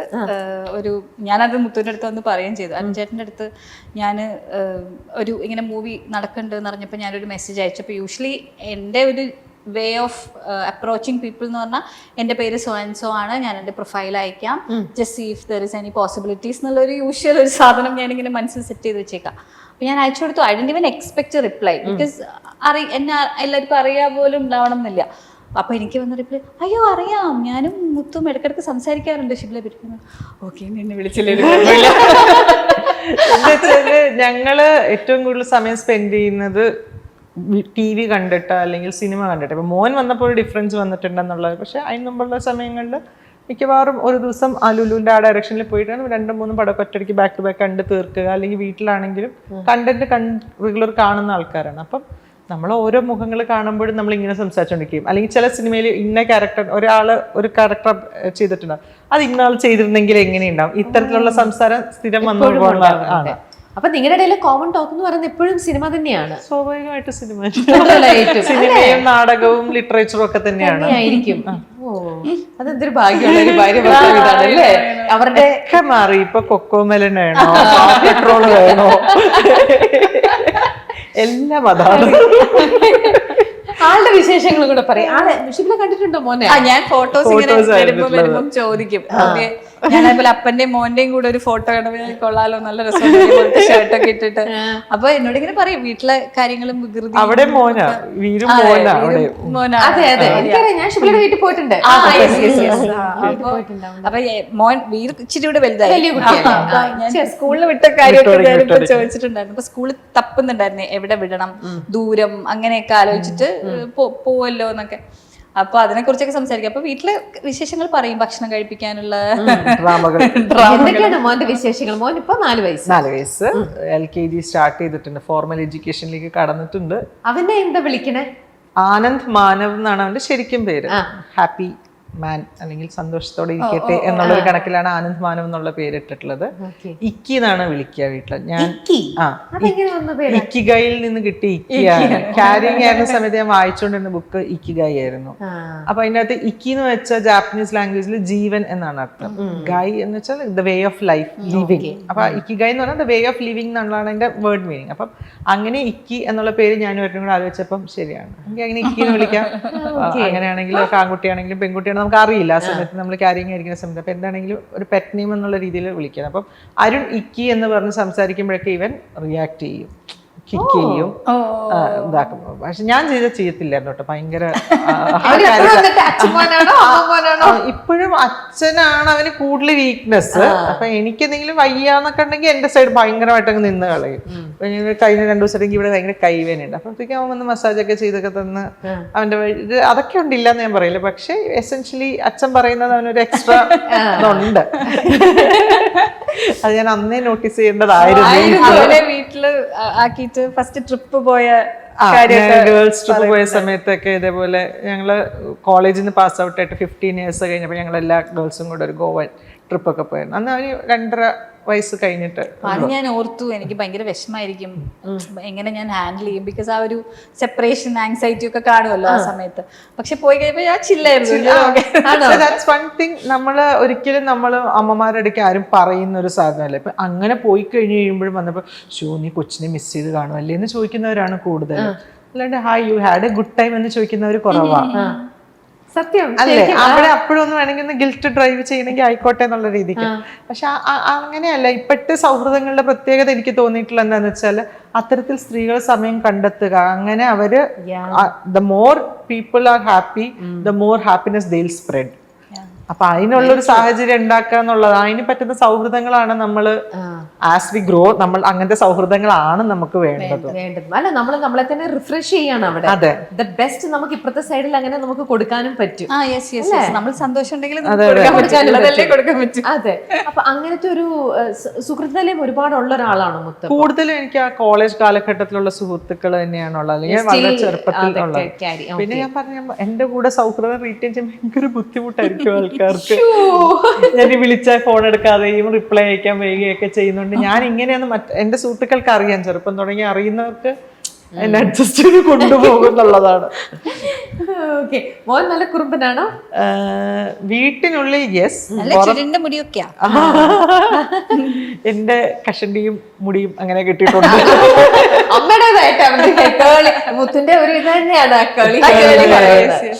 ഞാനത് മുത്തുവിന്റെ അടുത്ത് വന്ന് പറയുകയും ചെയ്തു. അരുൺ ചേട്ടന്റെ അടുത്ത് ഞാൻ ഒരു ഇങ്ങനെ മൂവി നടക്കുന്നുണ്ട് എന്ന് പറഞ്ഞപ്പോൾ ഞാനൊരു മെസ്സേജ് അയച്ചപ്പോൾ യൂഷ്വലി എൻ്റെ ഒരു വേ ഓഫ് അപ്രോച്ചിങ് പീപ്പിൾ എന്ന് പറഞ്ഞാൽ എൻ്റെ പേര് സോ ആൻഡ് സോ ആണ്, ഞാൻ എൻ്റെ പ്രൊഫൈൽ അയക്കാം, just see if there is any possibilities എന്നുള്ളൊരു യൂഷ്വൽ ഒരു സാധനം ഞാനിങ്ങനെ മനസ്സിൽ സെറ്റ് ചെയ്ത് വെച്ചേക്കാം. അപ്പോൾ ഞാൻ അയച്ചു കൊടുത്തു. I didn't even expect reply, because എന്നെ എല്ലാവർക്കും അറിയാൻ പോലും ഉണ്ടാവണം എന്നില്ല. അപ്പൊ എനിക്ക് വന്ന റിപ്ലൈ, അയ്യോ അറിയാം, ഞാനും മുത്തും ഇടയ്ക്കിടയ്ക്ക് സംസാരിക്കാറുണ്ട് ഷിബിലെ പറ്റി. ഓക്കെ, എന്നെ വിളിച്ചില്ലേ. ഞങ്ങള് ഏറ്റവും കൂടുതൽ സമയം സ്പെൻഡ് ചെയ്യുന്നത് TV കണ്ടിട്ട് അല്ലെങ്കിൽ സിനിമ കണ്ടിട്ട്. ഇപ്പൊ മോൻ വന്നപ്പോൾ ഒരു ഡിഫറൻസ് വന്നിട്ടുണ്ടെന്നുള്ളത്. പക്ഷെ അതിന് മുമ്പുള്ള സമയങ്ങളിൽ മിക്കവാറും ഒരു ദിവസം ആ ലുലുവിന്റെ ആ ഡയറക്ഷനിൽ പോയിട്ട് 2-3 പടമൊക്കെ ഒറ്റയ്ക്ക് ബാക്ക് ടു ബാക്ക് കണ്ട് തീർക്കുക. അല്ലെങ്കിൽ വീട്ടിലാണെങ്കിലും കണ്ടന്റ് റെഗുലർ കാണുന്ന ആൾക്കാരാണ്. അപ്പം നമ്മൾ ഓരോ മുഖങ്ങൾ കാണുമ്പോഴും നമ്മൾ ഇങ്ങനെ സംസാരിച്ചുകൊണ്ടിരിക്കും. അല്ലെങ്കിൽ ചില സിനിമയിൽ ഇന്ന ക്യാരക്ടർ ഒരു ക്യാരക്ടർ ചെയ്തിട്ടുണ്ടാവും, അത് ഇന്നാൾ ചെയ്തിരുന്നെങ്കിൽ എങ്ങനെയുണ്ടാവും, ഇത്തരത്തിലുള്ള സംസാരം സ്ഥിരം വന്നുകൊണ്ടുള്ള ആണ്. അപ്പൊ നിങ്ങളുടെ ഇടയിലെ കോമൺ ടോക്ക് എന്ന് പറയുന്നത് എപ്പോഴും സിനിമ തന്നെയാണ്. സ്വാഭാവികമായിട്ട് സിനിമയും നാടകവും ലിറ്ററേച്ചറും ഒക്കെ തന്നെയാണ് ആയിരിക്കും. അതെന്തൊരു ഭാഗ്യമുള്ള ഒരു ഭാര്യ ഇതാണല്ലേ. അവരുടെ ഒക്കെ മാറി. ഇപ്പൊ കൊക്കോമെലൻ വേണോ, പെട്രോൾ വേണോ, എല്ലാം അതാണ്. ആളുടെ വിശേഷങ്ങൾ കൂടെ പറയാം. ആളെ ഷിബില കണ്ടിട്ടുണ്ടോ മോനെ? ഞാൻ ഫോട്ടോസ് ഇങ്ങനെ വരുമ്പം ചോദിക്കും. ഞാൻ അതുപോലെ അപ്പന്റെയും മോന്റെയും കൂടെ ഒരു ഫോട്ടോ കണ്ടപ്പോൾ കൊള്ളാലോ, നല്ല രസമുണ്ട് ഷർട്ടൊക്കെ ഇട്ടിട്ട്. അപ്പൊ എന്നോട് ഇങ്ങനെ പറയും വീട്ടിലെ കാര്യങ്ങളും വികൃതി. അവിടെ മോനാ, വീരും മോനാ. അതെ അതെ, എനിക്കറിയാം. ഞാൻ ഷിബിലയുടെ വീട്ടിൽ പോയിട്ടുണ്ട്. അപ്പൊ മോൻ വീർ ഇച്ചിരി കൂടെ വലുതായി. ഞാൻ സ്കൂളിൽ വിട്ട കാര്യമൊക്കെ ചോദിച്ചിട്ടുണ്ടായിരുന്നു. അപ്പൊ സ്കൂളിൽ തപ്പുന്നുണ്ടായിരുന്നു എവിടെ വിടണം, ദൂരം, അങ്ങനെയൊക്കെ ആലോചിച്ചിട്ട് പോവല്ലോ എന്നൊക്കെ. അപ്പൊ അതിനെ കുറിച്ചൊക്കെ സംസാരിക്കും. അപ്പൊ വീട്ടില് വിശേഷങ്ങൾ പറയും, ഭക്ഷണം കഴിപ്പിക്കാനുള്ള എന്തൊക്കെയാണ് മോന്റെ വിശേഷങ്ങൾ? മോൻ ഇപ്പൊ 4 വയസ്സ്. LKG സ്റ്റാർട്ട് ചെയ്തിട്ടുണ്ട്, ഫോർമൽ എഡ്യൂക്കേഷനിലേക്ക് കടന്നിട്ടുണ്ട്. അവനെ എന്താ വിളിക്കണേ? ആനന്ദ് മാനവ് എന്നാണ് അവന്റെ ശരിക്കും പേര്. ഹാപ്പി മാൻ അല്ലെങ്കിൽ സന്തോഷത്തോടെ ഇരിക്കട്ടെ എന്നുള്ളൊരു കണക്കിലാണ് ആനന്ദ് മാനവ് എന്നുള്ള പേരിട്ടിട്ടുള്ളത്. ഇക്കി എന്നാണ് വിളിക്കുക വീട്ടില്. ഞാൻ ഇക്കിഗൈയിൽ നിന്ന് കിട്ടിയ ഇക്കിയാണ്. ക്യാരിങ് ആയിരുന്ന സമയത്ത് ഞാൻ വായിച്ചുകൊണ്ടിരുന്ന ബുക്ക് ഇക്കിഗൈ ആയിരുന്നു. അപ്പൊ അതിന്റെ അകത്ത് ഇക്കി എന്ന് വെച്ചാൽ ജാപ്പനീസ് ലാംഗ്വേജിൽ ജീവൻ എന്നാണ് അർത്ഥം. ഗൈ എന്ന് വെച്ചാൽ the way of life living. അപ്പൊ ഇക്കിഗൈ എന്ന് പറഞ്ഞാൽ ദ വേ ഓഫ് ലിവിങ് എന്നുള്ളതാണ് അതിന്റെ വേർഡ് മീനിങ്. അപ്പം അങ്ങനെ ഇക്കി എന്നുള്ള പേര് ഞാനും ഒറ്റയും കൂടെ ആലോചിച്ചപ്പം ശരിയാണ്, എനിക്ക് അങ്ങനെ ഇക്കി എന്ന് വിളിക്കാം. അങ്ങനെയാണെങ്കിലും ആൺകുട്ടിയാണെങ്കിലും പെൺകുട്ടിയാണെങ്കിലും നമുക്ക് അറിയില്ല ആ സമയത്ത് നമ്മൾ ക്യാരിങ് ആയിരിക്കുന്ന സമയത്ത്. അപ്പൊ എന്താണെങ്കിലും ഒരു പെറ്റ് നെയിം എന്നുള്ള രീതിയിൽ വിളിക്കുന്നത്. അപ്പം അരുൺ ഇക്കി എന്ന് പറഞ്ഞ് സംസാരിക്കുമ്പോഴൊക്കെ ഇവൻ റിയാക്ട് ചെയ്യും, കിക്ക് ചെയ്യും, ഇതാക്കും. പക്ഷെ ഞാൻ ചെയ്യത്തില്ലായിരുന്നു കേട്ടോ. ഭയങ്കര ഇപ്പോഴും അച്ഛനാണ് അവന് കൂടുതൽ വീക്ക്നെസ്. അപ്പൊ എനിക്ക് എന്തെങ്കിലും വയ്യാന്നൊക്കെ ഉണ്ടെങ്കിൽ എന്റെ സൈഡ് ഭയങ്കരമായിട്ട് അങ്ങ് നിന്ന് കളയും. കഴിഞ്ഞ 2 ദിവസത്തേക്ക് ഇവിടെ ഭയങ്കര കൈവേനുണ്ട്. അപ്പോഴത്തേക്കും അവൻ വന്ന് മസാജ് ഒക്കെ ചെയ്തൊക്കെ തന്ന് അവന്റെ ഇത് അതൊക്കെ ഉണ്ടില്ലെന്ന് ഞാൻ പറയില്ല. പക്ഷെ എസെൻഷ്യലി അച്ഛൻ പറയുന്നത് അവനൊരു എക്സ്ട്രാ ഇതുണ്ട്. അത് ഞാൻ അന്നേ നോട്ടീസ് ചെയ്യേണ്ടതായിരുന്നു. വീട്ടില് ആക്കിയിട്ട് ഫസ്റ്റ് ട്രിപ്പ് പോയ ഗേൾസ് ട്രിപ്പ് പോയ സമയത്തൊക്കെ ഇതേപോലെ ഞങ്ങള് കോളേജിൽ നിന്ന് പാസ് ഔട്ട് ആയിട്ട് 15 years കഴിഞ്ഞപ്പോൾ ഞങ്ങൾ എല്ലാ ഗേൾസും കൂടെ ഒരു ഗോവൻ ട്രിപ്പൊക്കെ പോയിരുന്നു. അന്ന് അവന് 2.5 വയസ്സ് കഴിഞ്ഞിട്ട്. അത് ഞാൻ ഓർത്തു, എനിക്ക് ഭയങ്കര വിഷമായിരിക്കും എങ്ങനെ ഞാൻ ഹാൻഡിൽ ചെയ്യും. ബിക്കോസ് ആ ഒരു സെപ്പറേഷൻ ആങ്സൈറ്റി ഒക്കെ കാണുമല്ലോ ആ സമയത്ത്. പക്ഷെ പോയി കഴിയുമ്പോൾ ഞാൻ ചില്ലായിരുന്നു. നമ്മള് ഒരിക്കലും നമ്മള് അമ്മമാരുടെ ഇടയ്ക്ക് ആരും പറയുന്ന ഒരു സാധനമല്ല. ഇപ്പൊ അങ്ങനെ പോയി കഴിഞ്ഞ് കഴിയുമ്പോഴും വന്നപ്പോ നീ കൊച്ചിനെ മിസ് ചെയ്ത് കാണുമല്ലേ എന്ന് ചോദിക്കുന്നവരാണ് കൂടുതൽ. അല്ലാണ്ട് hi you had A good time എന്ന് ചോദിക്കുന്നവർ കുറവാണ്. സത്യം അല്ലേ? അവിടെ അപ്പോഴും ഒന്ന് വേണമെങ്കിൽ ഒന്ന് ഗിൽറ്റ് ഡ്രൈവ് ചെയ്യണമെങ്കിൽ ആയിക്കോട്ടെ എന്നുള്ള രീതിക്ക്. പക്ഷെ അങ്ങനെയല്ല. ഇപ്പോഴത്തെ സൗഹൃദങ്ങളുടെ പ്രത്യേകത എനിക്ക് തോന്നിയിട്ടുള്ള എന്താന്ന് വെച്ചാൽ അത്തരത്തിൽ സ്ത്രീകൾ സമയം കണ്ടെത്തുക. അങ്ങനെ അവര് the more people are happy the more happiness they will spread. അപ്പൊ അതിനുള്ളൊരു സാഹചര്യം ഉണ്ടാക്കുക എന്നുള്ളത്, അതിന് പറ്റുന്ന സൗഹൃദങ്ങളാണ് നമ്മൾ ആസ് വി ഗ്രോ നമ്മൾ അങ്ങനത്തെ സൗഹൃദങ്ങളാണ് നമുക്ക് വേണ്ടത്. അല്ല, നമ്മൾ നമ്മളെ തന്നെ റിഫ്രഷ് ചെയ്യാണ് അവിടെ. അതെ, ദ ബെസ്റ്റ് നമുക്ക് ഇപ്പുറത്തെ സൈഡിൽ അങ്ങനെ നമുക്ക് കൊടുക്കാനും പറ്റും. നമ്മൾ സന്തോഷം ഉണ്ടെങ്കിൽ കൊടുക്കാൻ പറ്റും. അതെ. അപ്പൊ അങ്ങനത്തെ ഒരു സുഹൃത്തുക്കളെയും ഒരുപാടുള്ള ഒരാളാണ് മുത്ത്. കൂടുതലും എനിക്ക് ആ കോളേജ് കാലഘട്ടത്തിലുള്ള സുഹൃത്തുക്കൾ തന്നെയാണുള്ളത്, അല്ലെങ്കിൽ വളരെ ചെറുപ്പത്തിലുള്ളത്. പിന്നെ ഞാൻ പറഞ്ഞ എന്റെ കൂടെ സൗഹൃദം റീറ്റെയിൻ ചെയ്യാൻ ഭയങ്കര ബുദ്ധിമുട്ടായിരിക്കും ആൾക്കാർക്ക്. ഞാൻ വിളിച്ചാൽ ഫോൺ എടുക്കാതെയും റിപ്ലൈ അയക്കാൻ വൈകിയൊക്കെ ചെയ്യുന്നുണ്ട്. ഞാൻ ഇങ്ങനെയൊന്നും എന്റെ സുഹൃത്തുക്കൾക്ക് അറിയാം, ചെറുപ്പം തുടങ്ങി അറിയുന്നവർക്ക് എന്നെ അഡ്ജസ്റ്റ് ചെയ്ത് കൊണ്ടുപോകുന്നുള്ളതാണ്. മോൻ നല്ല കുറുമ്പനാണോ? വീട്ടിനുള്ളിൽ യെസ്. എന്റെ കഷണ്ടിയും മുടിയും അങ്ങനെ കിട്ടിയിട്ടുണ്ട്. മുത്തിന്റെ ഒരു ഇത് തന്നെയാണ്.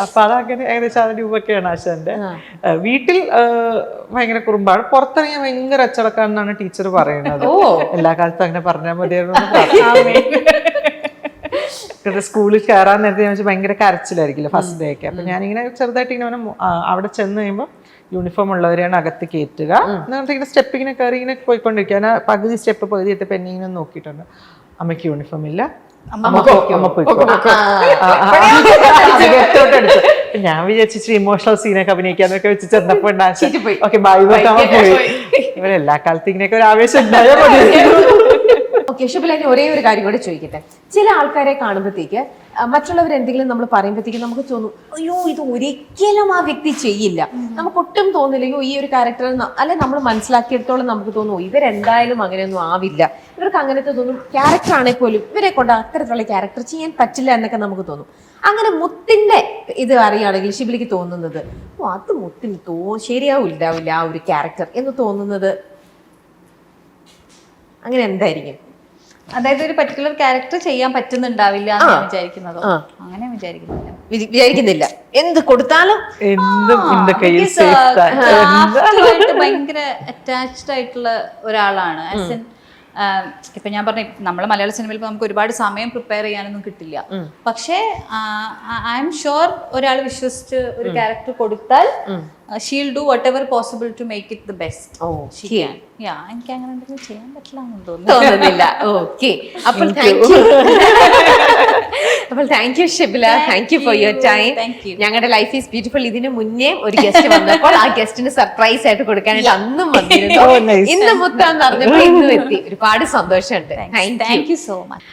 അപ്പൊ അതങ്ങനെ ഏകദേശം 1,000 രൂപയൊക്കെയാണ് ആശാന്റെ. വീട്ടിൽ ഭയങ്കര കുറുമ്പാണ്. പുറത്തിറങ്ങിയാൽ ഭയങ്കര അച്ചടക്കാണെന്നാണ് ടീച്ചർ പറയുന്നത്. എല്ലാ കാലത്തും അങ്ങനെ പറഞ്ഞാൽ മതിയായിരുന്നു. സ്കൂളിൽ കയറാൻ നേരത്തെ ഞാൻ ഭയങ്കര കരച്ചിലായിരിക്കില്ല ഫസ്റ്റ് ഡേ ഒക്കെ. അപ്പൊ ഞാനിങ്ങനെ ചെറുതായിട്ട് ഇങ്ങനെ അവിടെ ചെന്ന് കഴിയുമ്പോൾ യൂണിഫോം ഉള്ളവരെയാണ് അകത്ത് കയറ്റുക. ഇങ്ങനെ സ്റ്റെപ്പ് ഇങ്ങനെ കയറി ഇങ്ങനെ പോയിക്കൊണ്ടിരിക്കുക. ഞാൻ പകുതി സ്റ്റെപ്പ് പകുതി എത്തിയപ്പോൾ എന്നെ ഇങ്ങനെ നോക്കിയിട്ടുണ്ട്. അമ്മയ്ക്ക് യൂണിഫോം ഇല്ല, അമ്മ പോയിക്കോ. ഞാൻ വിചാരിച്ചു ഇമോഷണൽ സീനൊക്കെ അഭിനയിക്കാന്നൊക്കെ വെച്ച് ചെന്നപ്പോ ഓക്കെ ബൈ പോയി. ഇവരെല്ലാ കാലത്തും ഇങ്ങനെയൊക്കെ ഒരു ആവേശം ഉണ്ടായാൽ മതി. ഓക്കെ, ഷുബില, ഒരേ ഒരു കാര്യം കൂടെ ചോദിക്കട്ടെ. ചില ആൾക്കാരെ കാണുമ്പോഴത്തേക്ക് മറ്റുള്ളവർ എന്തെങ്കിലും നമ്മൾ പറയുമ്പോഴത്തേക്ക് നമുക്ക് തോന്നും, അയ്യോ ഇത് ഒരിക്കലും ആ വ്യക്തി ചെയ്യില്ല. നമുക്ക് ഒട്ടും തോന്നില്ല അയ്യോ ഈ ഒരു ക്യാരക്ടർ, അല്ലെ നമ്മൾ മനസ്സിലാക്കിയെടുത്തോളം നമുക്ക് തോന്നും ഇവരെന്തായാലും അങ്ങനെയൊന്നും ആവില്ല, ഇവർക്ക് അങ്ങനത്തെ തോന്നും. ക്യാരക്ടർ ആണെങ്കിൽ പോലും ഇവരെ കൊണ്ട് അത്തരത്തിലുള്ള ക്യാരക്ടർ ചെയ്യാൻ പറ്റില്ല എന്നൊക്കെ നമുക്ക് തോന്നും. അങ്ങനെ മുത്തിന്റെ ഇത് അറിയുകയാണെങ്കിൽ ഷിബിലിക്ക് തോന്നുന്നത് അത് മുത്തിന് ശരിയാവില്ല ആ ഒരു ക്യാരക്ടർ എന്ന് തോന്നുന്നത് അങ്ങനെ എന്തായിരിക്കും? അതായത് ഒരു പർട്ടിക്കുലർ ക്യാരക്ടർ ചെയ്യാൻ പറ്റുന്നുണ്ടാവില്ല എന്ന് വിചാരിക്കുന്നതോ? അങ്ങനെ വിചാരിക്കുന്നില്ല. എന്ത് കൊടുത്താലും ഭയങ്കര അറ്റാച്ച്ഡ് ആയിട്ടുള്ള ഒരാളാണ്. ഇപ്പൊ ഞാൻ പറഞ്ഞു, നമ്മളെ മലയാള സിനിമയിൽ നമുക്ക് ഒരുപാട് സമയം പ്രിപ്പയർ ചെയ്യാനൊന്നും കിട്ടില്ല. പക്ഷേ ഐ എം ഷുവർ ഒരാൾ വിശ്വസിച്ച് ഒരു ക്യാരക്ടർ കൊടുത്താൽ she'll do whatever possible to make it the best. എനിക്ക് അങ്ങനെ എന്തെങ്കിലും ചെയ്യാൻ പറ്റില്ല എന്ന് തോന്നുന്നില്ല. ഓക്കെ, അപ്പോൾ thank you Shibila, thank you for your time. ഞങ്ങളുടെ ലൈഫ് ഈസ് ബ്യൂട്ടിഫുൾ ഇതിന് മുന്നേ ഒരു ഗസ്റ്റ് വന്നപ്പോൾ ആ ഗസ്റ്റിന് സർപ്രൈസ് ആയിട്ട് കൊടുക്കാനായിട്ട് അന്നും വന്നിരുന്നു. ഇന്ന് മുത്താന്ന് പറഞ്ഞപ്പോൾ ഇന്നും എത്തി. ഒരുപാട് സന്തോഷമുണ്ട്. Thank you so much.